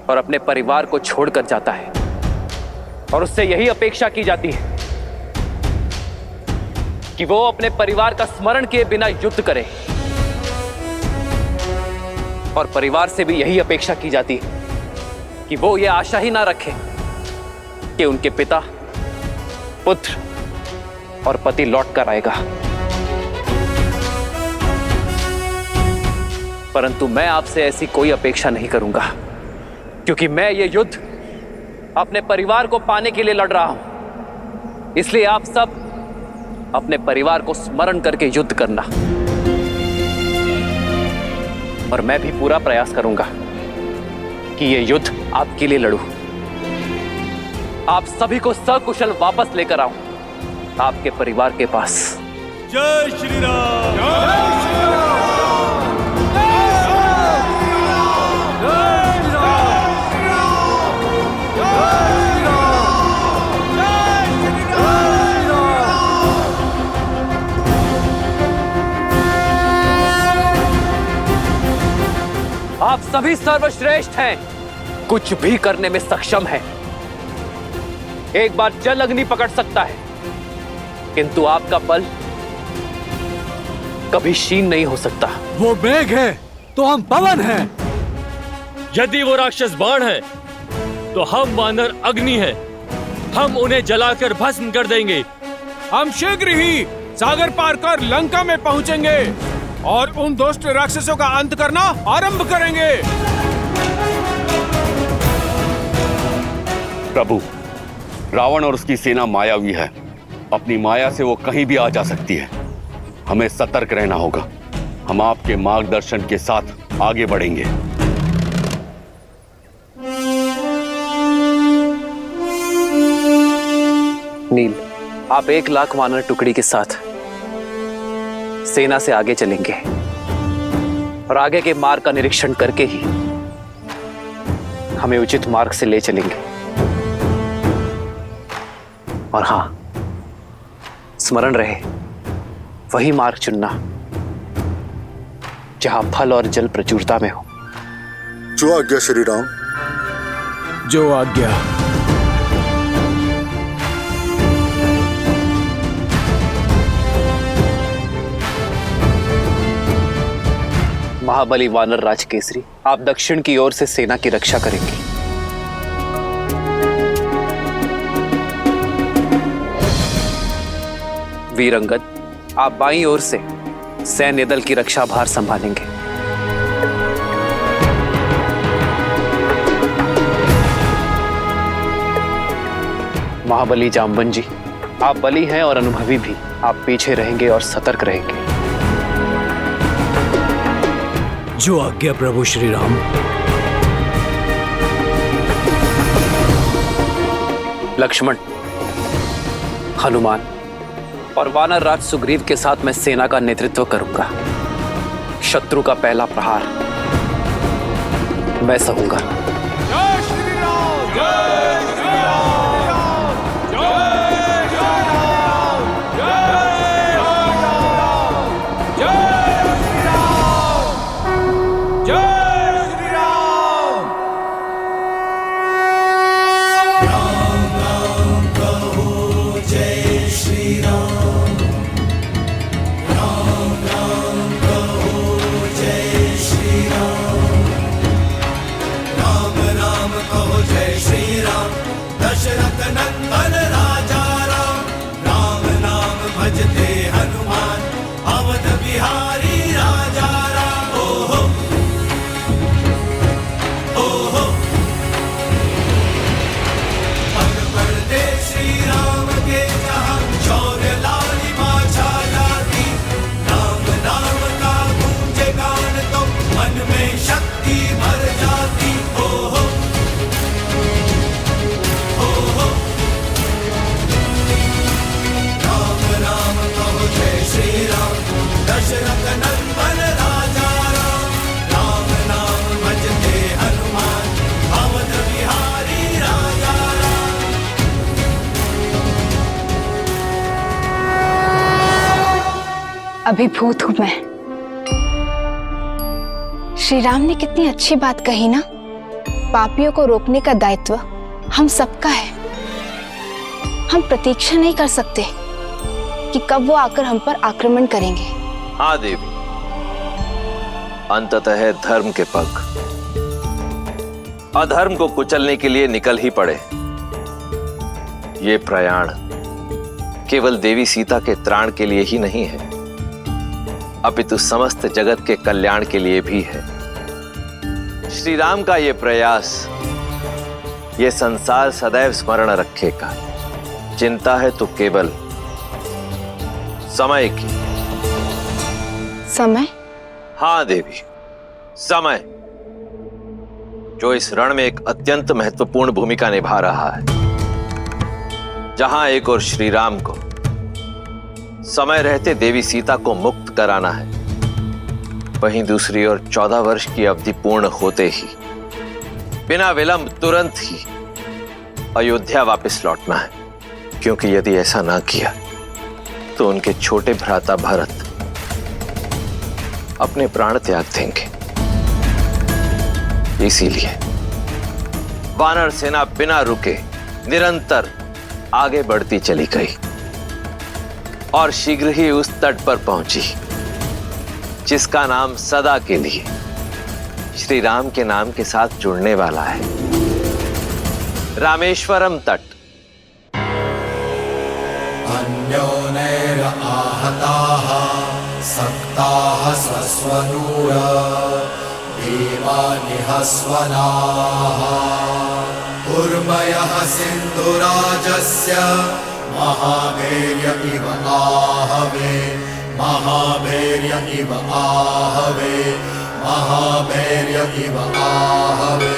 [SPEAKER 11] और अपने परिवार को छोड़कर जाता है। और उससे यही अपेक्षा की जाती है कि वो अपने परिवार का स्मरण किए बिना युद्ध करे, और परिवार से भी यही अपेक्षा की जाती है कि वो ये आशा ही ना रखे कि उनके पिता, पुत्र और पति लौट कर आएगा। परंतु मैं आपसे ऐसी कोई अपेक्षा नहीं करूंगा, क्योंकि मैं ये युद्ध अपने परिवार को पाने के लिए लड़ रहा हूं। इसलिए आप सब अपने परिवार को स्मरण करके युद्ध करना, और मैं भी पूरा प्रयास करूंगा कि ये युद्ध आपके लिए लड़ूं, आप सभी को सकुशल वापस लेकर आऊं आपके परिवार के पास।
[SPEAKER 7] जय श्री राम। जय श्री
[SPEAKER 11] आप सभी सर्वश्रेष्ठ हैं, कुछ भी करने में सक्षम हैं। एक बार जल अग्नि पकड़ सकता है, किंतु आपका बल कभी क्षीण नहीं हो सकता।
[SPEAKER 9] वो मेघ है तो हम पवन हैं।
[SPEAKER 10] यदि वो राक्षस बाण है तो हम वानर अग्नि है, हम उन्हें जलाकर भस्म कर देंगे।
[SPEAKER 8] हम शीघ्र ही सागर पार कर लंका में पहुंचेंगे और उन दुष्ट राक्षसों का अंत करना आरंभ करेंगे।
[SPEAKER 12] प्रभु, रावण और उसकी सेना मायावी है। अपनी माया से वो कहीं भी आ जा सकती है। हमें सतर्क रहना होगा। हम आपके मार्गदर्शन के साथ आगे बढ़ेंगे।
[SPEAKER 11] नील, आप 1,00,000 वानर टुकड़ी के साथ सेना से आगे चलेंगे और आगे के मार्ग का निरीक्षण करके ही हमें उचित मार्ग से ले चलेंगे। और हां, स्मरण रहे, वही मार्ग चुनना जहां फल और जल प्रचुरता में हो।
[SPEAKER 14] जो आज्ञा श्री राम।
[SPEAKER 8] जो आज्ञा।
[SPEAKER 11] महाबली वानर राज केसरी, आप दक्षिण की ओर से सेना की रक्षा करेंगे। वीर अंगद, आप बाईं ओर से सैन्य दल की रक्षा भार संभालेंगे। महाबली जामवन जी, आप बली हैं और अनुभवी भी, आप पीछे रहेंगे और सतर्क रहेंगे।
[SPEAKER 9] जो आज्ञा प्रभु श्री राम।
[SPEAKER 11] लक्ष्मण, हनुमान और वानर राज सुग्रीव के साथ मैं सेना का नेतृत्व करूंगा। शत्रु का पहला प्रहार मैं सहूंगा।
[SPEAKER 8] जय श्री राम। जय श्री राम। जय श्री राम। जय श्री राम। जय श्री राम। जय श्री राम।
[SPEAKER 3] राम राम कहो जय श्री राम। राम राम कहो जय श्री राम। राम राम कहो जय श्री राम। दशरथ नंदन राजा राम। राम नाम भजते हनुमान। अवध बिहारी राजा राम। ओहो ओहो पग पड़ते श्री राम के जहाँ शौर्य लालिमा छा जाती। राम नाम का गूंजे गान तो मन में शक्ति भर जाती। ओहो ओहो राम राम कहो जय श्री राम। दशरथ नंदन राजा राम। राम नाम भजते हनुमान। अवध बिहारी राजा राम।
[SPEAKER 15] अभिभूत हूं मैं। श्री राम ने कितनी अच्छी बात कही ना, पापियों को रोकने का दायित्व हम सबका है। हम प्रतीक्षा नहीं कर सकते कि कब वो आकर हम पर आक्रमण करेंगे।
[SPEAKER 11] हाँ देवी, अंततः धर्म के पग अधर्म को कुचलने के लिए निकल ही पड़े। ये प्रयाण केवल देवी सीता के त्राण के लिए ही नहीं है, अपितु समस्त जगत के कल्याण के लिए भी है। श्री राम का ये प्रयास ये संसार सदैव स्मरण रखेगा। चिंता है तो केवल समय की।
[SPEAKER 15] समय?
[SPEAKER 11] हाँ देवी, समय, जो इस रण में एक अत्यंत महत्वपूर्ण भूमिका निभा रहा है। जहां एक और श्री राम को समय रहते देवी सीता को मुक्त कराना है, वहीं दूसरी ओर 14 वर्ष की अवधि पूर्ण होते ही बिना विलंब तुरंत ही अयोध्या वापस लौटना है, क्योंकि यदि ऐसा ना किया तो उनके छोटे भ्राता भरत अपने प्राण त्याग देंगे। इसीलिए वानर सेना बिना रुके निरंतर आगे बढ़ती चली गई और शीघ्र ही उस तट पर पहुंची जिसका नाम सदा के लिए श्री राम के नाम के साथ जुड़ने वाला है, रामेश्वरम तट।
[SPEAKER 3] अन्योनैर आहताः सक्ताः स्वस्वनूर देवानिहस्वनाः उर्मयः सिन्धुराजस्य महाभैर्य इव आहवे महाभैर्य इव आहवे महाभैर्य इव आहवे।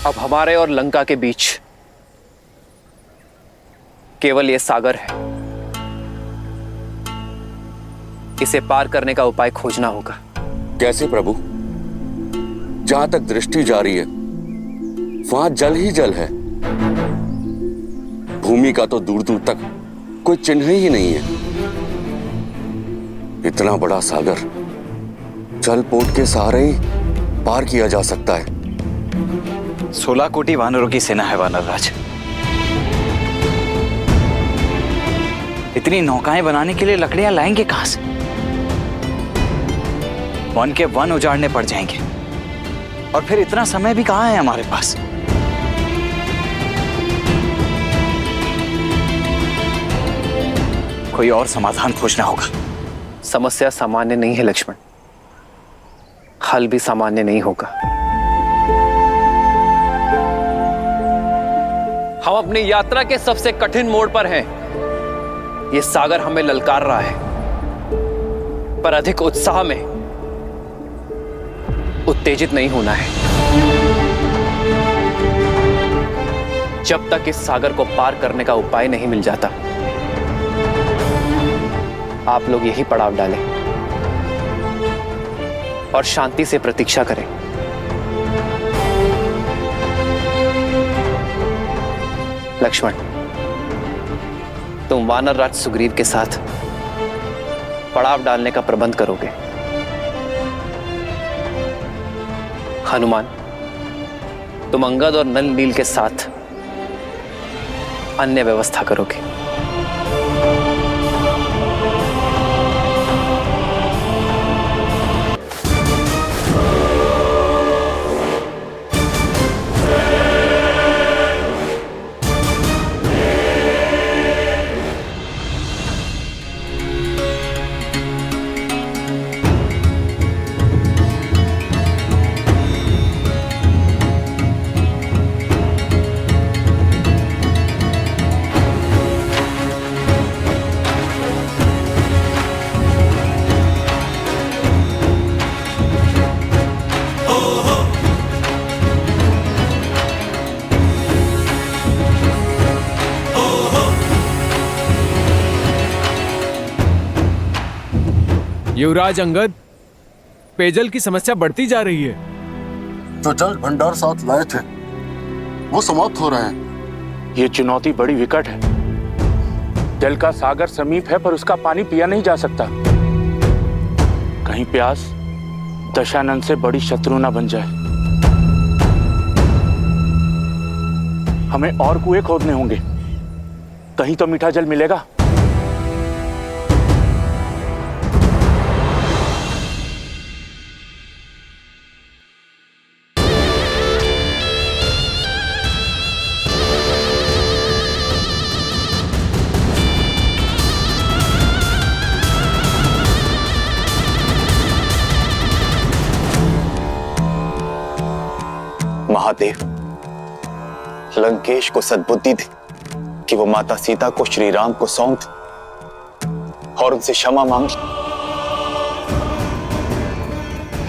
[SPEAKER 11] अब हमारे और लंका के बीच केवल ये सागर है। इसे पार करने का उपाय खोजना होगा।
[SPEAKER 12] कैसे प्रभु? जहां तक दृष्टि जा रही है वहां जल ही जल है। भूमि का तो दूर दूर तक कोई चिन्ह ही नहीं है। इतना बड़ा सागर जल पोत के सहारे ही पार किया जा सकता है।
[SPEAKER 16] 16 कोटि वानरों की सेना है वानर राज। इतनी नौकाएं बनाने के लिए लकड़ियां लाएंगे कहां से? वन के वन उजाड़ने पड़ जाएंगे, और फिर इतना समय भी कहां है हमारे पास। कोई और समाधान खोजना होगा।
[SPEAKER 11] समस्या सामान्य नहीं है लक्ष्मण, हल भी सामान्य नहीं होगा। हम अपनी यात्रा के सबसे कठिन मोड़ पर हैं। यह सागर हमें ललकार रहा है, पर अधिक उत्साह में उत्तेजित नहीं होना है। जब तक इस सागर को पार करने का उपाय नहीं मिल जाता, आप लोग यही पड़ाव डालें और शांति से प्रतीक्षा करें। लक्ष्मण, तुम वानर राज सुग्रीव के साथ पड़ाव डालने का प्रबंध करोगे। हनुमान, तुम अंगद और नल नील के साथ अन्य व्यवस्था करोगे।
[SPEAKER 8] युवराज अंगद, पेयजल की समस्या बढ़ती जा रही है।
[SPEAKER 14] जो जल भंडार साथ लाए थे वो समाप्त हो रहे हैं।
[SPEAKER 17] ये चुनौती बड़ी विकट है। जल का सागर समीप है पर उसका पानी पिया नहीं जा सकता। कहीं प्यास दशानन से बड़ी शत्रु ना बन जाए। हमें और कुएं खोदने होंगे, कहीं तो मीठा जल मिलेगा।
[SPEAKER 18] महादेव, लंकेश को सद्बुद्धि दे कि वो माता सीता को श्री राम को सौंप और उनसे क्षमा मांगे।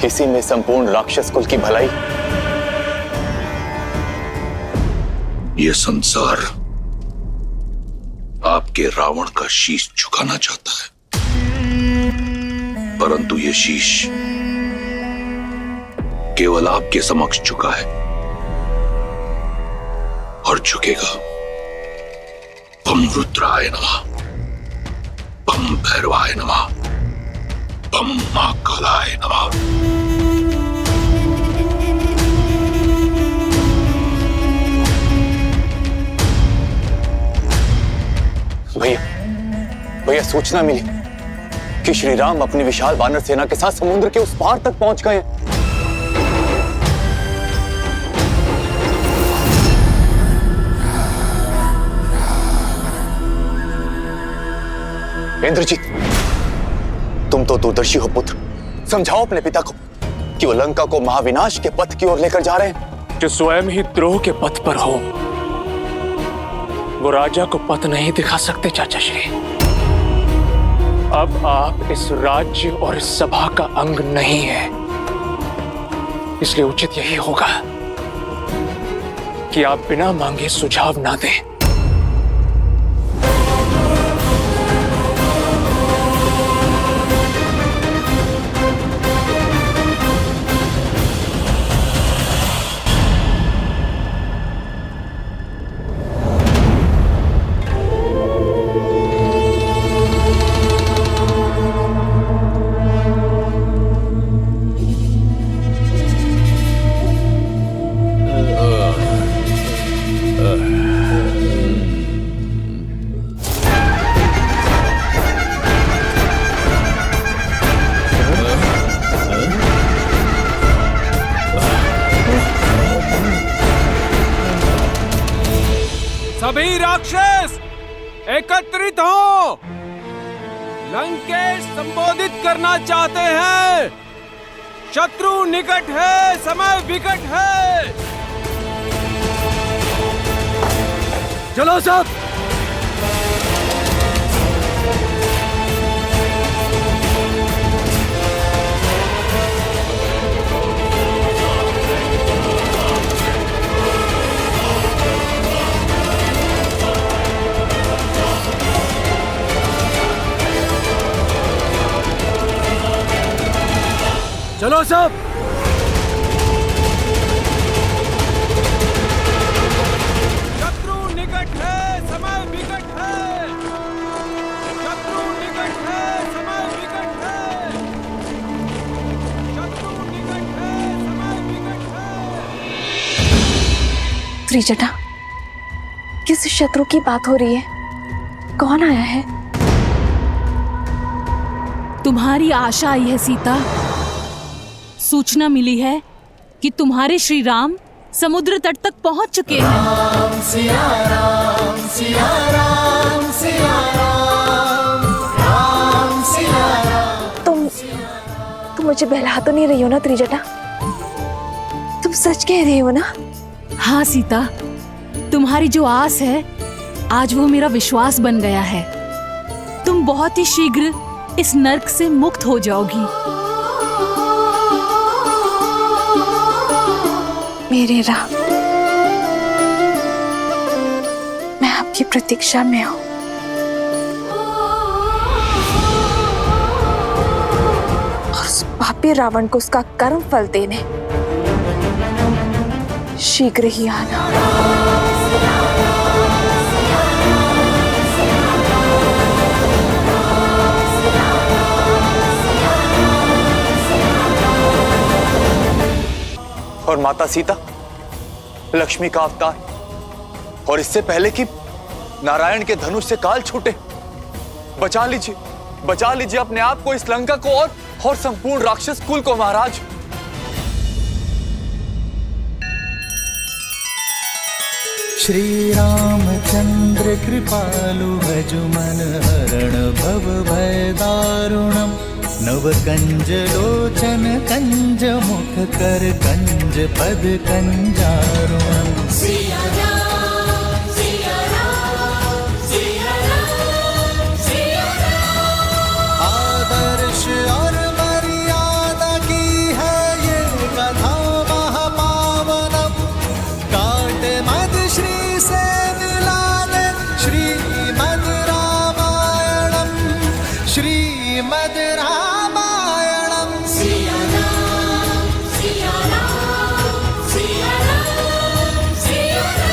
[SPEAKER 18] इसी में संपूर्ण राक्षस कुल की भलाई।
[SPEAKER 1] ये संसार आपके रावण का शीश झुकाना चाहता है, परंतु ये शीश केवल आपके समक्ष झुका है और झुकेगा। बम रुद्राय नमः, बम भैरवाय नमः, बम महाकालाय नमः।
[SPEAKER 18] भैया सूचना मिली कि श्री राम अपनी विशाल वानर सेना के साथ समुद्र के उस पार तक पहुंच गए। इंद्रजीत, तुम तो दूरदर्शी हो पुत्र, समझाओ अपने पिता को कि वो लंका को महाविनाश के पथ की ओर लेकर जा रहे हैं।
[SPEAKER 17] जो स्वयं ही द्रोह के पथ पर हो, वो राजा को पथ नहीं दिखा सकते चाचा श्री। अब आप इस राज्य और इस सभा का अंग नहीं है, इसलिए उचित यही होगा कि आप बिना मांगे सुझाव ना दें।
[SPEAKER 8] सभी राक्षस एकत्रित हो। लंकेश संबोधित करना चाहते हैं। शत्रु निकट है, समय विकट है।
[SPEAKER 10] चलो सब।
[SPEAKER 7] चलो सब।
[SPEAKER 8] शत्रु निकट है, समय विकट है। शत्रु निकट है, समय विकट है। शत्रु निकट है, समय विकट है।
[SPEAKER 15] त्रिजटा, किस शत्रु की बात हो रही है? कौन आया है?
[SPEAKER 19] तुम्हारी आशा आई है सीता। सूचना मिली है कि तुम्हारे श्री राम समुद्र तट तक पहुंच चुके हैं।
[SPEAKER 3] राम सिया राम, सिया राम, सिया राम, राम सिया राम।
[SPEAKER 15] तुम मुझे बहला तो नहीं रही हो ना त्रिजटा? तुम सच कह रही हो ना?
[SPEAKER 19] हाँ सीता, तुम्हारी जो आस है आज वो मेरा विश्वास बन गया है। तुम बहुत ही शीघ्र इस नर्क से मुक्त हो जाओगी।
[SPEAKER 15] मेरे राम, मैं आपकी प्रतीक्षा में हूं। भी रावण को उसका कर्म फल देने शीघ्र ही आना।
[SPEAKER 18] और माता सीता लक्ष्मी का अवतार, और इससे पहले कि नारायण के धनुष से काल छूटे, बचा लीजिए अपने आप को, इस लंका को और संपूर्ण राक्षस कुल को महाराज।
[SPEAKER 20] श्री रामचंद्र कृपालु भजु मन हरण भव भय दारुणम, नव कंज लोचन कंज मुख कर कंज पद कंजारुणम।
[SPEAKER 4] सिया राम सिया राम सिया राम सिया राम।
[SPEAKER 20] आदर्श और मर्यादा की है ये कथा महापावनम, काट मद श्री से मिला दे श्रीमद् रामायणम, श्रीमद् रामायणम।
[SPEAKER 4] सिया राम सिया राम सिया राम सिया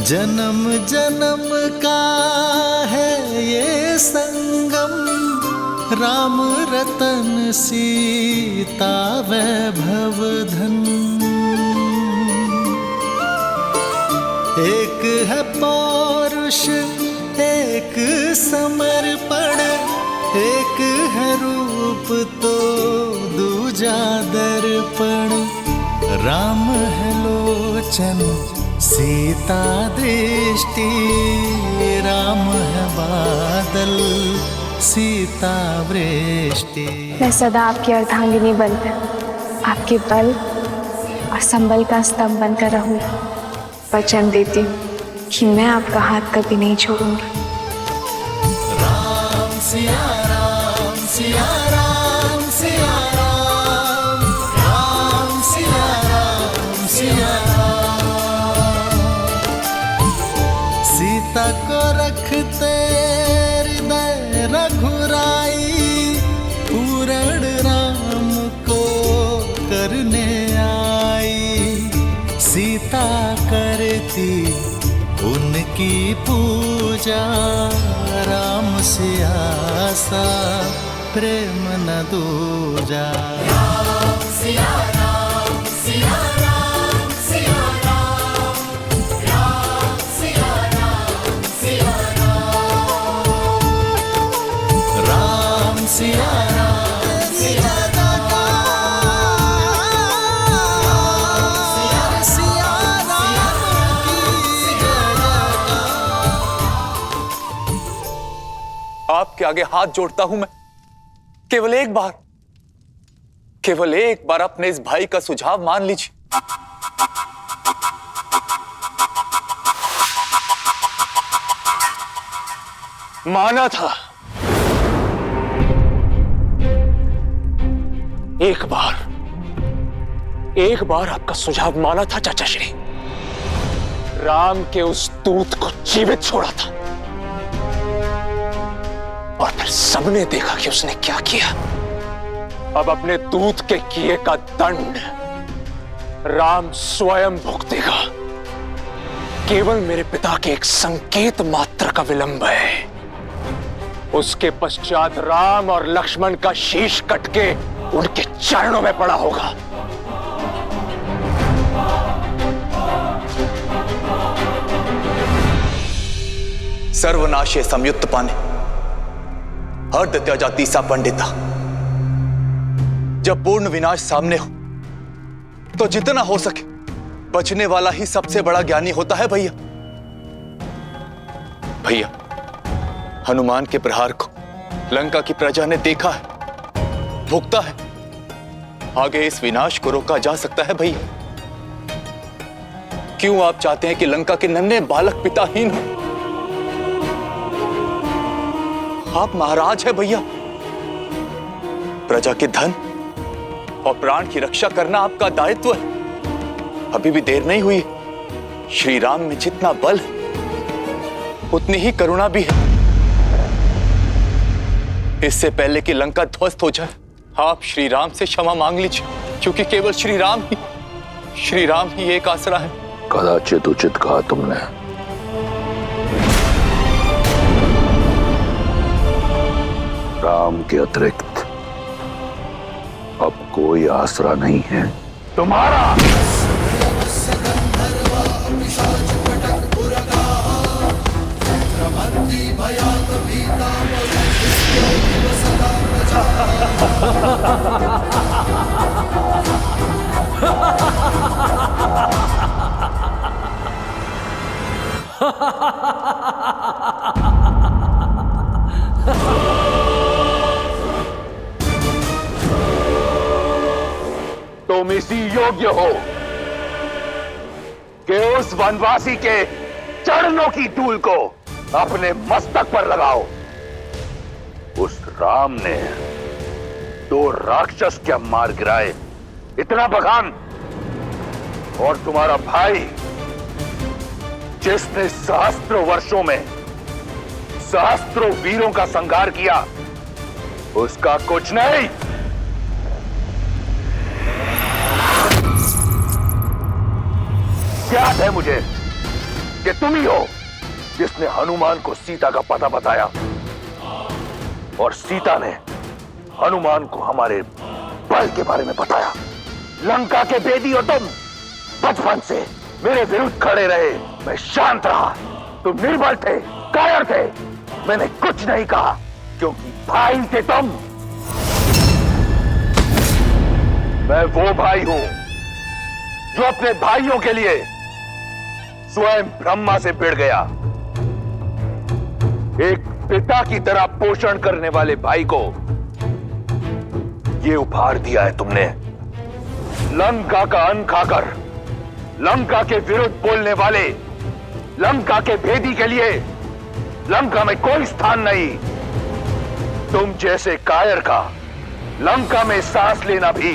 [SPEAKER 20] जन्म जन्म का है ये संगम, राम रतन सीता वैभव धन। एक है पौरुष एक समर्पण, एक है रूप तो दूजा दर्पण। राम है लोचन सीता दृष्टि, राम है बादल सीता वृष्टि।
[SPEAKER 15] मैं सदा आपकी अर्धांगिनी बनकर, आपके बल और संबल का स्तंभ बनकर रहूंगी। वचन देती हूँ कि मैं आपका हाथ कभी नहीं छोड़ूंगी।
[SPEAKER 20] राम सिया राम सिया राम सिया राम, राम सिया राम सिया राम। सीता को रखते हृदय रघुराई, पूर्ण राम को करने आई। सीता करती उनकी पूजा, राम से आसा प्रेम न दूजा।
[SPEAKER 4] राम सिया राम सिया राम सिया राम, राम सिया राम सिया राम।
[SPEAKER 20] राम सिया राम सिया
[SPEAKER 18] आपके आगे हाथ जोड़ता हूं मैं, केवल एक बार अपने इस भाई का सुझाव मान लीजिए। माना था, एक बार आपका सुझाव माना था चाचा श्री। राम के उस दूत को जीवित छोड़ा था, और फिर सबने देखा कि उसने क्या किया। अब अपने दूत के किए का दंड राम स्वयं भुगतेगा। केवल मेरे पिता के एक संकेत मात्र का विलंब है। उसके पश्चात राम और लक्ष्मण का शीश कट के उनके चरणों में पड़ा होगा। सर्वनाशे संयुक्त पाने अर्ध त्यजा तीसा पंडिता। जब पूर्ण विनाश सामने हो तो जितना हो सके बचने वाला ही सबसे बड़ा ज्ञानी होता है भैया। हनुमान के प्रहार को लंका की प्रजा ने देखा है, भुगता है। आगे इस विनाश को रोका जा सकता है भैया। क्यों आप चाहते हैं कि लंका के नन्हे बालक पिताहीन हो?
[SPEAKER 16] आप महाराज हैं भैया। प्रजा के धन और प्राण की रक्षा करना आपका दायित्व है। अभी भी देर नहीं हुई। श्री राम में जितना बल है उतनी ही करुणा भी है। इससे पहले कि लंका ध्वस्त हो जाए आप श्री राम से क्षमा मांग लीजिए, क्योंकि केवल श्री राम ही एक आसरा है।
[SPEAKER 1] कदाचित उचित कहा तुमने। राम के अतिरिक्त अब कोई आसरा नहीं है तुम्हारा।
[SPEAKER 18] तुम इसी योग्य हो कि उस वनवासी के चरणों की धूल को अपने मस्तक पर लगाओ। उस राम ने 2 राक्षस क्या मार गिराए, इतना बखान। और तुम्हारा भाई जिसने सहस्त्रों वर्षों में सहस्त्रों वीरों का संहार किया, उसका कुछ नहीं। याद है मुझे कि तुम ही हो जिसने हनुमान को सीता का पता बताया, और सीता ने हनुमान को हमारे बल के बारे में बताया। लंका के भेदी हो तुम। बचपन से मेरे विरुद्ध खड़े रहे, मैं शांत रहा। तुम निर्बल थे, कायर थे, मैंने कुछ नहीं कहा, क्योंकि भाई थे तुम। मैं वो भाई हूं जो अपने भाइयों के लिए स्वयं ब्रह्मा से भिड़ गया। एक पिता की तरह पोषण करने वाले भाई को ये उपहार दिया है तुमने। लंका का अन्न खाकर लंका के विरुद्ध बोलने वाले लंका के भेदी के लिए लंका में कोई स्थान नहीं। तुम जैसे कायर का लंका में सांस लेना भी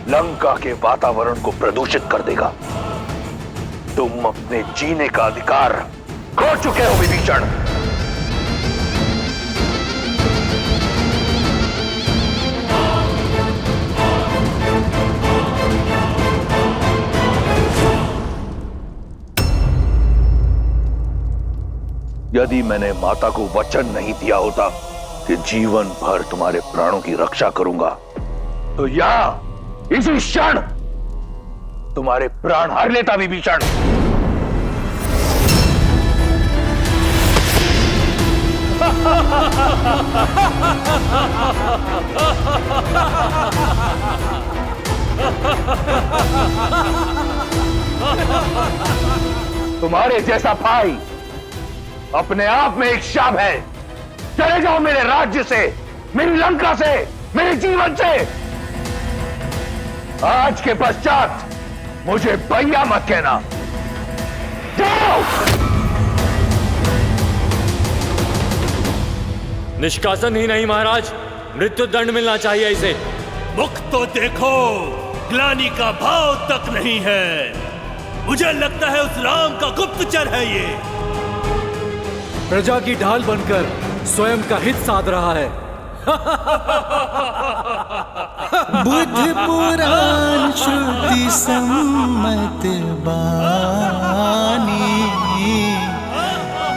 [SPEAKER 18] लंका के वातावरण को प्रदूषित कर देगा। तुम अपने जीने का अधिकार खो चुके हो विभीषण।
[SPEAKER 1] यदि मैंने माता को वचन नहीं दिया होता कि जीवन भर तुम्हारे प्राणों की रक्षा करूंगा,
[SPEAKER 18] तो यहां इसी क्षण तुम्हारे प्राण हर लेता विभीषण। तुम्हारे जैसा भाई अपने आप में एक शाप है। चले जाओ मेरे राज्य से, मेरी लंका से, मेरे जीवन से। आज के पश्चात मुझे भैया मत कहना। जाओ।
[SPEAKER 10] निष्कासन ही नहीं महाराज, मृत्यु दंड मिलना चाहिए इसे।
[SPEAKER 21] मुख तो देखो, ग्लानि का भाव तक नहीं है। मुझे लगता है उस राम का गुप्तचर है ये।
[SPEAKER 9] प्रजा की ढाल बनकर स्वयं का हित साध रहा है।
[SPEAKER 20] बुद्धि पुराण श्रुति सम्मत बानी,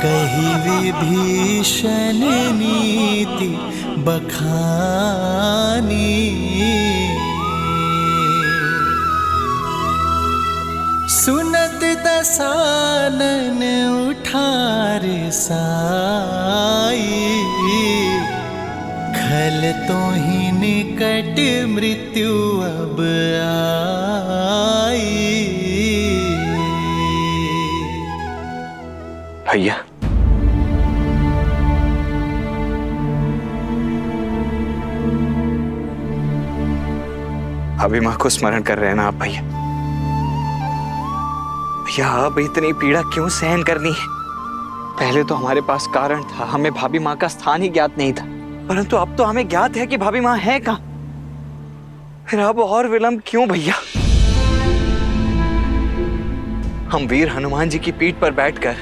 [SPEAKER 20] कही विभीषण नीति बखानी। सुनत दसानन उठार साई, खल तो ही निकट मृत्यु अब आई।
[SPEAKER 16] भैया अभी मां को स्मरण कर रहे हैं ना आप भैया? भैया अब इतनी पीड़ा क्यों सहन करनी है?
[SPEAKER 11] पहले तो हमारे पास कारण था, हमें भाभी माँ का स्थान ही ज्ञात नहीं था, परंतु अब तो हमें ज्ञात है कि भाभी माँ है कहाँ। फिर अब और विलंब क्यों भैया? हम वीर हनुमान जी की पीठ पर बैठकर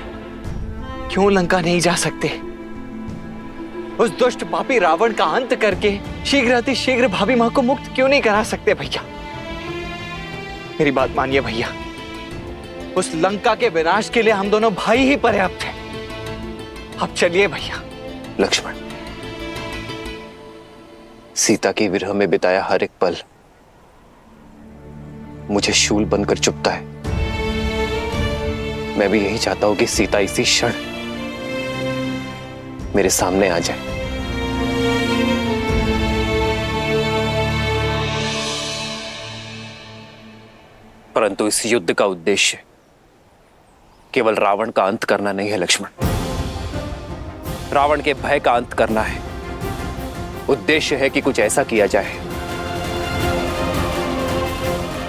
[SPEAKER 11] क्यों लंका नहीं जा सकते? उस दुष्ट पापी रावण का अंत करके शीघ्र अति शीघ्र भाभी माँ को मुक्त क्यों नहीं करा सकते भैया? मेरी बात मानिए भैया, उस लंका के विनाश के लिए हम दोनों भाई ही पर्याप्त हैं। अब चलिए भैया। लक्ष्मण, सीता की विरह में बिताया हर एक पल मुझे शूल बनकर चुभता है। मैं भी यही चाहता हूं कि सीता इसी क्षण मेरे सामने आ जाए। परंतु इस युद्ध का उद्देश्य केवल रावण का अंत करना नहीं है लक्ष्मण, रावण के भय का अंत करना है। उद्देश्य है कि कुछ ऐसा किया जाए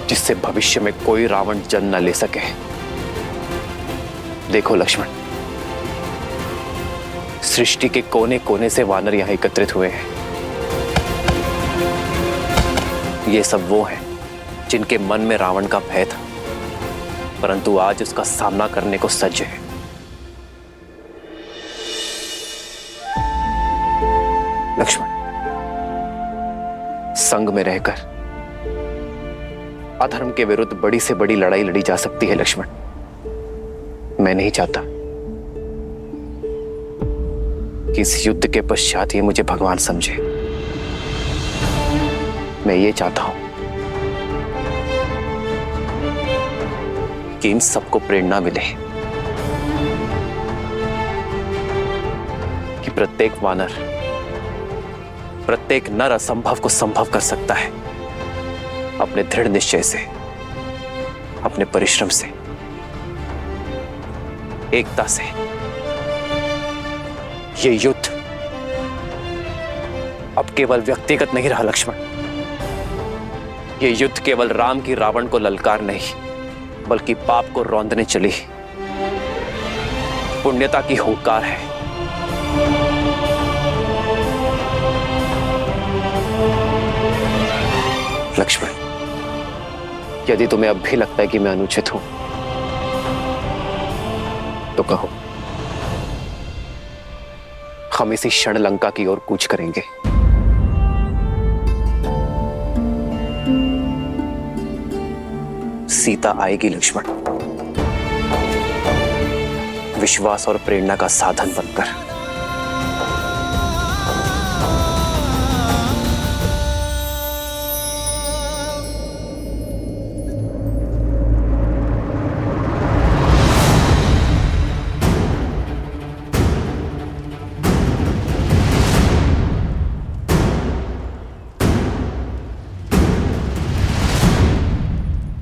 [SPEAKER 11] जिससे भविष्य में कोई रावण जन्म न ले सके। देखो लक्ष्मण, सृष्टि के कोने कोने से वानर यहां एकत्रित हुए हैं। ये सब वो हैं जिनके मन में रावण का भय था, परंतु आज उसका सामना करने को सज्ज है। लक्ष्मण, संग में रहकर अधर्म के विरुद्ध बड़ी से बड़ी लड़ाई लड़ी जा सकती है लक्ष्मण। मैं नहीं चाहता कि इस युद्ध के पश्चात ही मुझे भगवान समझे। मैं ये चाहता हूं कि इन सबको प्रेरणा मिले कि प्रत्येक वानर, प्रत्येक नर असंभव को संभव कर सकता है अपने दृढ़ निश्चय से, अपने परिश्रम से, एकता से। ये युद्ध अब केवल व्यक्तिगत नहीं रहा लक्ष्मण, ये युद्ध केवल राम की रावण को ललकार नहीं, बल्कि पाप को रौंदने चली पुण्यता की हुंकार है। लक्ष्मण, यदि तुम्हें अब भी लगता है कि मैं अनुचित हूं तो कहो, हम इसी क्षण लंका की ओर कूच करेंगे। सीता आएगी लक्ष्मण, विश्वास और प्रेरणा का साधन बनकर।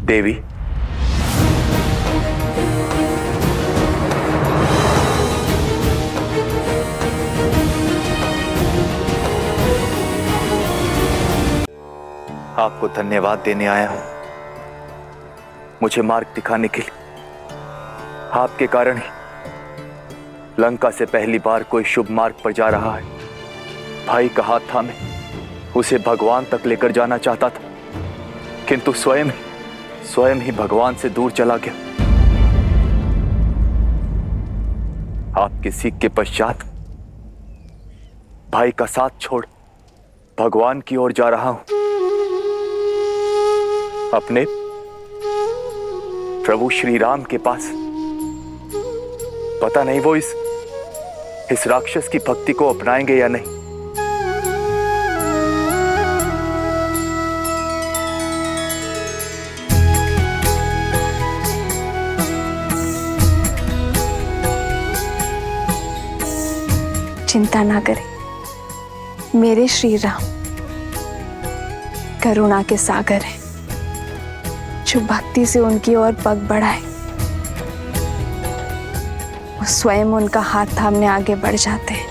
[SPEAKER 16] देवी, आपको धन्यवाद देने आया हूं, मुझे मार्ग दिखाने के लिए। आपके कारण ही लंका से पहली बार कोई शुभ मार्ग पर जा रहा है। भाई का हाथ थामे उसे भगवान तक लेकर जाना चाहता था, किंतु स्वयं ही भगवान से दूर चला गया। आपके सीख के पश्चात भाई का साथ छोड़ भगवान की ओर जा रहा हूं, अपने प्रभु श्री राम के पास। पता नहीं वो इस राक्षस की भक्ति को अपनाएंगे या नहीं।
[SPEAKER 15] चिंता ना करें, मेरे श्री राम करुणा के सागर हैं, जो भक्ति से उनकी ओर पग बढ़ाए वो स्वयं उनका हाथ थामने आगे बढ़ जाते हैं।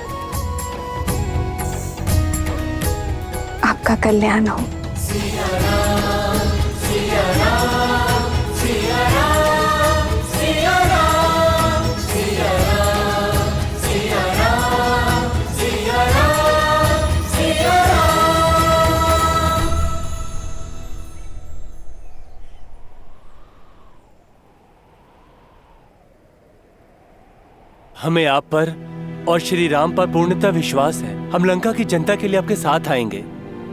[SPEAKER 15] आपका कल्याण हो।
[SPEAKER 7] हमें आप पर और श्री राम पर पूर्णतः विश्वास है। हम लंका की जनता के लिए आपके साथ आएंगे।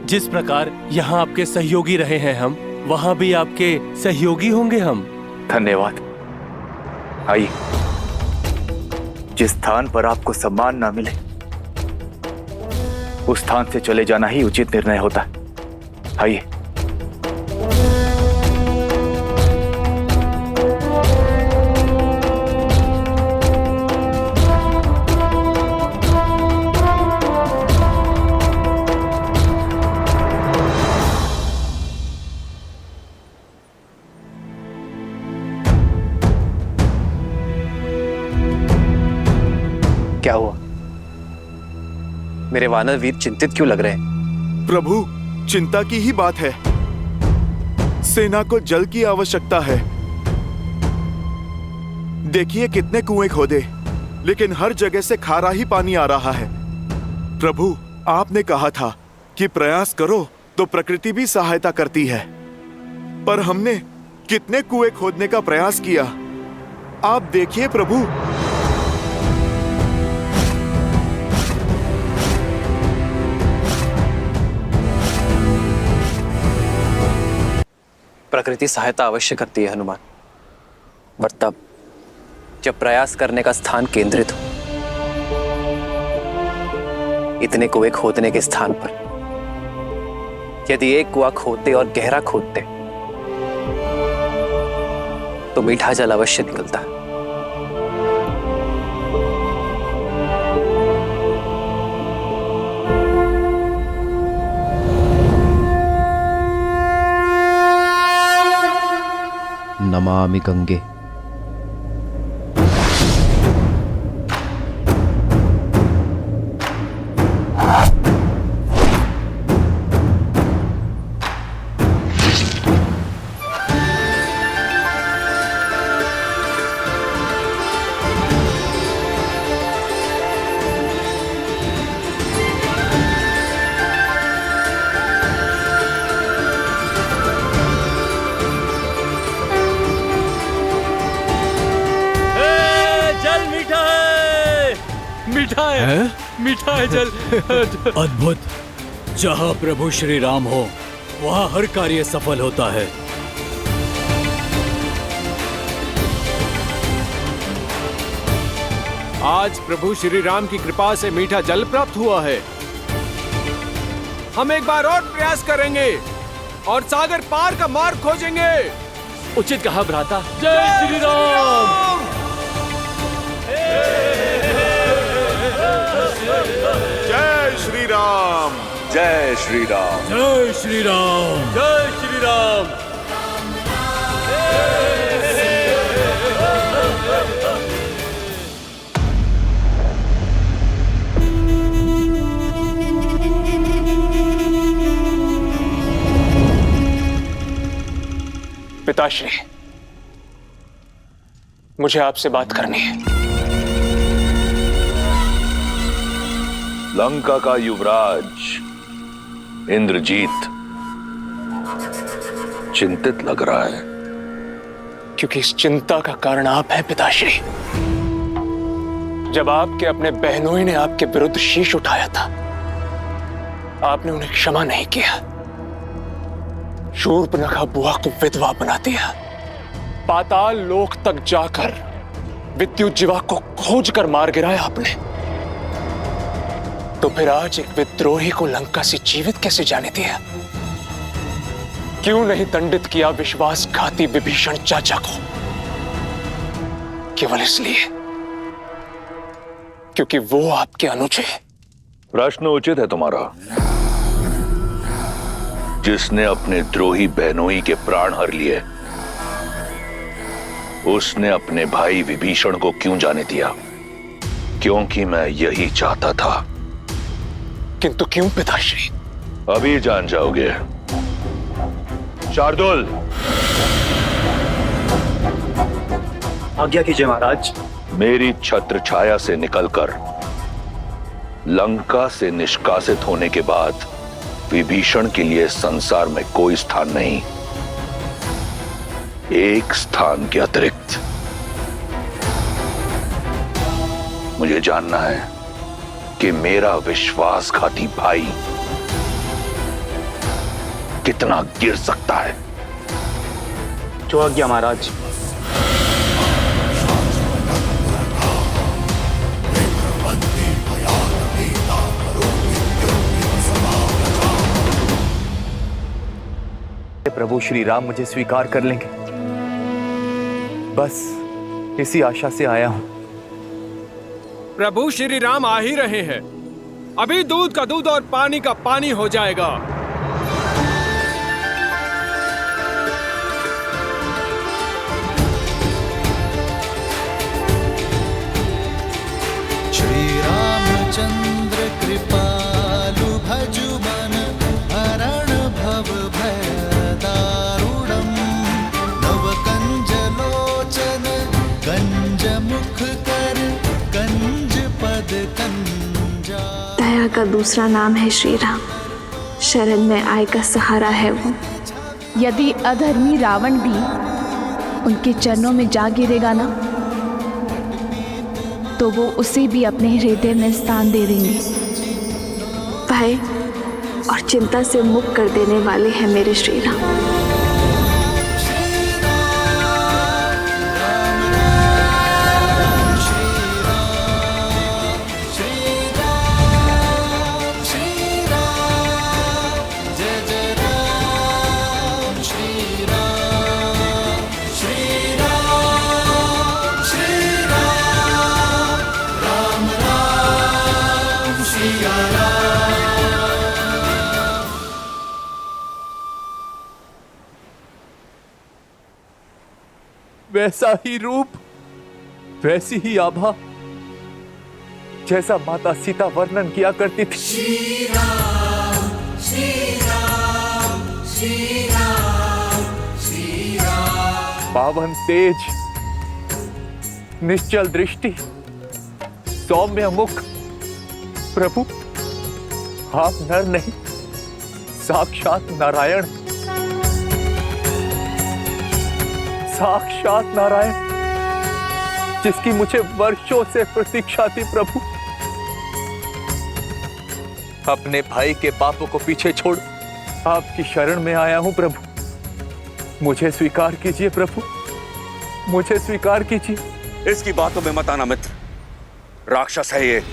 [SPEAKER 7] जिस प्रकार यहाँ आपके सहयोगी रहे हैं हम, वहाँ भी आपके सहयोगी होंगे हम।
[SPEAKER 16] धन्यवाद। आइए, जिस स्थान पर आपको सम्मान ना मिले उस स्थान से चले जाना ही उचित निर्णय होता है। आइए।
[SPEAKER 11] क्या हुआ? मेरे वानर वीर चिंतित क्यों लग रहे हैं?
[SPEAKER 5] प्रभु, चिंता की ही बात है। सेना को जल की आवश्यकता है। देखिए कितने कुएं खोदे, लेकिन हर जगह से खारा ही पानी आ रहा है। प्रभु, आपने कहा था कि प्रयास करो तो प्रकृति भी सहायता करती है, पर हमने कितने कुएं खोदने का प्रयास किया। आप देखिए प्रभु।
[SPEAKER 11] प्रकृति सहायता अवश्य करती है हनुमान, पर तब जब प्रयास करने का स्थान केंद्रित हो। इतने कुएं खोदने के स्थान पर यदि एक कुआं खोदते और गहरा खोदते तो मीठा जल अवश्य निकलता।
[SPEAKER 2] नमामि गंगे।
[SPEAKER 9] मीठा है जल। अद्भुत। जहाँ प्रभु श्री राम हो वहाँ हर कार्य सफल होता है।
[SPEAKER 8] आज प्रभु श्री राम की कृपा से मीठा जल प्राप्त हुआ है। हम एक बार और प्रयास करेंगे और सागर पार का मार्ग खोजेंगे।
[SPEAKER 10] उचित कहा भ्राता। जय श्री राम।
[SPEAKER 5] जय श्री राम।
[SPEAKER 1] जय श्री राम।
[SPEAKER 9] जय श्री राम।
[SPEAKER 10] जय श्री राम।
[SPEAKER 18] पिताश्री, मुझे आपसे बात करनी है।
[SPEAKER 1] लंका का युवराज इंद्रजीत चिंतित लग रहा है।
[SPEAKER 18] क्योंकि इस चिंता का कारण आप हैं पिताश्री। जब आपके अपने बहनोई ने आपके विरुद्ध शीश उठाया था, आपने उन्हें क्षमा नहीं किया। शूर्पणखा बुआ को विधवा बना दिया। पाताल लोक तक जाकर विद्युत जीवा को खोज कर मार गिराया आपने। तो फिर आज एक विद्रोही को लंका से जीवित कैसे जाने दिया? क्यों नहीं दंडित किया विश्वासघाती विभीषण चाचा को? केवल इसलिए क्योंकि वो आपके अनुज है।
[SPEAKER 1] प्रश्न उचित है तुम्हारा। जिसने अपने द्रोही बहनोई के प्राण हर लिए, उसने अपने भाई विभीषण को क्यों जाने दिया? क्योंकि मैं यही चाहता था।
[SPEAKER 18] किंतु क्यों पिताश्री?
[SPEAKER 1] अभी जान जाओगे। शार्दुल,
[SPEAKER 22] आज्ञा कीजिए महाराज।
[SPEAKER 1] मेरी छत्र छाया से निकलकर लंका से निष्कासित होने के बाद विभीषण के लिए संसार में कोई स्थान नहीं। एक स्थान के अतिरिक्त ये जानना है कि मेरा विश्वासघाती भाई कितना गिर सकता है।
[SPEAKER 22] जो आज्ञा महाराज।
[SPEAKER 16] प्रभु श्री राम मुझे स्वीकार कर लेंगे, बस इसी आशा से आया हूं।
[SPEAKER 8] प्रभु श्री राम आ ही रहे हैं। अभी दूध का दूध और पानी का पानी हो जाएगा।
[SPEAKER 20] श्री रामचंद्र कृपालु भजु मन हरण भव भय दारुणम नव कंज लोचन कंज मुख कर कंज पद कंजा।
[SPEAKER 15] दया का दूसरा नाम है श्री राम। शरण में आय का सहारा है वो।
[SPEAKER 19] यदि अधर्मी रावण भी उनके चरणों में जा गिरेगा ना, तो वो उसे भी अपने हृदय में स्थान दे देंगे।
[SPEAKER 15] भय और चिंता से मुक्त कर देने वाले हैं मेरे श्री राम।
[SPEAKER 16] वैसा ही रूप, वैसी ही आभा जैसा माता सीता वर्णन किया करती थी।
[SPEAKER 4] श्री राम श्री राम श्री राम श्री राम।
[SPEAKER 16] पावन तेज, निश्चल दृष्टि, सौम्य मुख। प्रभु आप नर नहीं, साक्षात नारायण, साक्षात नारायण, जिसकी मुझे वर्षों से प्रतीक्षा थी। प्रभु अपने भाई के पापों को पीछे छोड़ आपकी शरण में आया हूं। प्रभु मुझे स्वीकार कीजिए। प्रभु मुझे स्वीकार कीजिए।
[SPEAKER 12] इसकी बातों में मत आना मित्र, राक्षस है ये।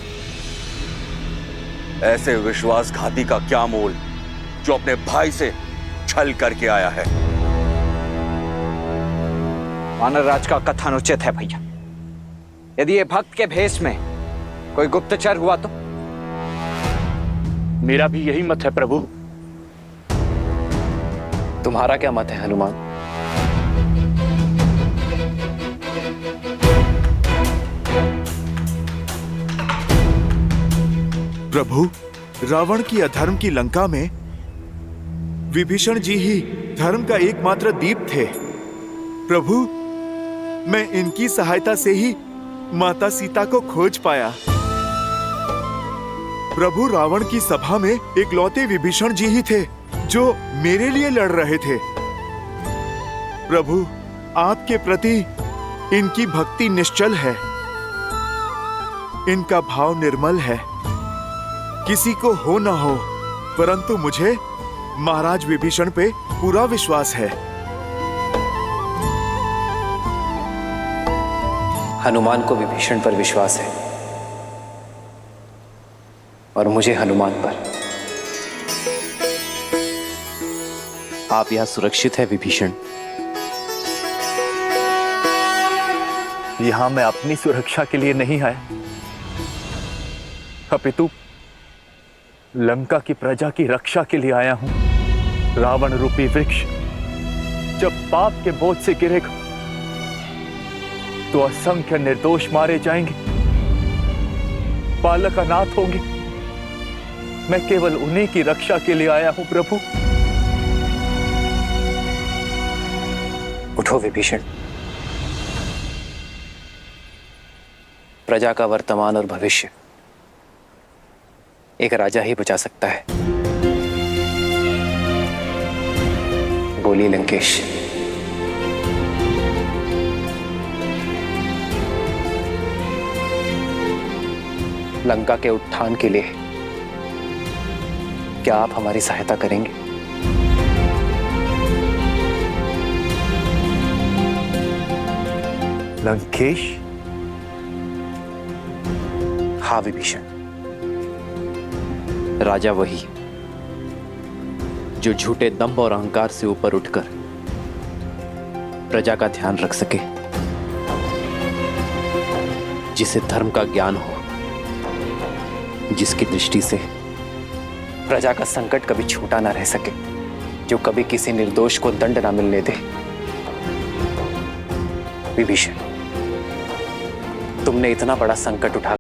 [SPEAKER 12] ऐसे विश्वासघाती का क्या मोल जो अपने भाई से छल करके आया है।
[SPEAKER 11] वानर राज का कथन उचित है भैया। यदि ये भक्त के भेष में कोई गुप्तचर हुआ तो?
[SPEAKER 17] मेरा भी यही मत है प्रभु।
[SPEAKER 11] तुम्हारा क्या मत है हनुमान?
[SPEAKER 5] प्रभु, रावण की अधर्म की लंका में विभीषण जी ही धर्म का एकमात्र दीप थे। प्रभु, मैं इनकी सहायता से ही माता सीता को खोज पाया। प्रभु, रावण की सभा में इकलौते विभीषण जी ही थे जो मेरे लिए लड़ रहे थे। प्रभु, आपके प्रति इनकी भक्ति निश्चल है, इनका भाव निर्मल है। किसी को हो ना हो, परंतु मुझे महाराज विभीषण पे पूरा विश्वास है।
[SPEAKER 11] हनुमान को विभीषण पर विश्वास है और मुझे हनुमान पर।
[SPEAKER 2] आप यहां सुरक्षित है विभीषण।
[SPEAKER 16] यहां मैं अपनी सुरक्षा के लिए नहीं आया, अपितु लंका की प्रजा की रक्षा के लिए आया हूं। रावण रूपी वृक्ष जब पाप के बोझ से गिरेगा तो असंख्य निर्दोष मारे जाएंगे, बालक अनाथ होंगे। मैं केवल उन्हीं की रक्षा के लिए आया हूं। प्रभु
[SPEAKER 11] उठो विभीषण। प्रजा का वर्तमान और भविष्य एक राजा ही बचा सकता है। बोलिए लंकेश।
[SPEAKER 2] लंका के उत्थान के लिए क्या आप हमारी सहायता करेंगे? लंकेश? हाँ विभीषण, राजा वही जो झूठे दंभ और अहंकार से ऊपर उठकर प्रजा का ध्यान रख सके, जिसे धर्म का ज्ञान हो, जिसकी दृष्टि से प्रजा का संकट कभी छूटा ना रह सके, जो कभी किसी निर्दोष को दंड ना मिलने दे। विभीषण, तुमने इतना बड़ा संकट उठा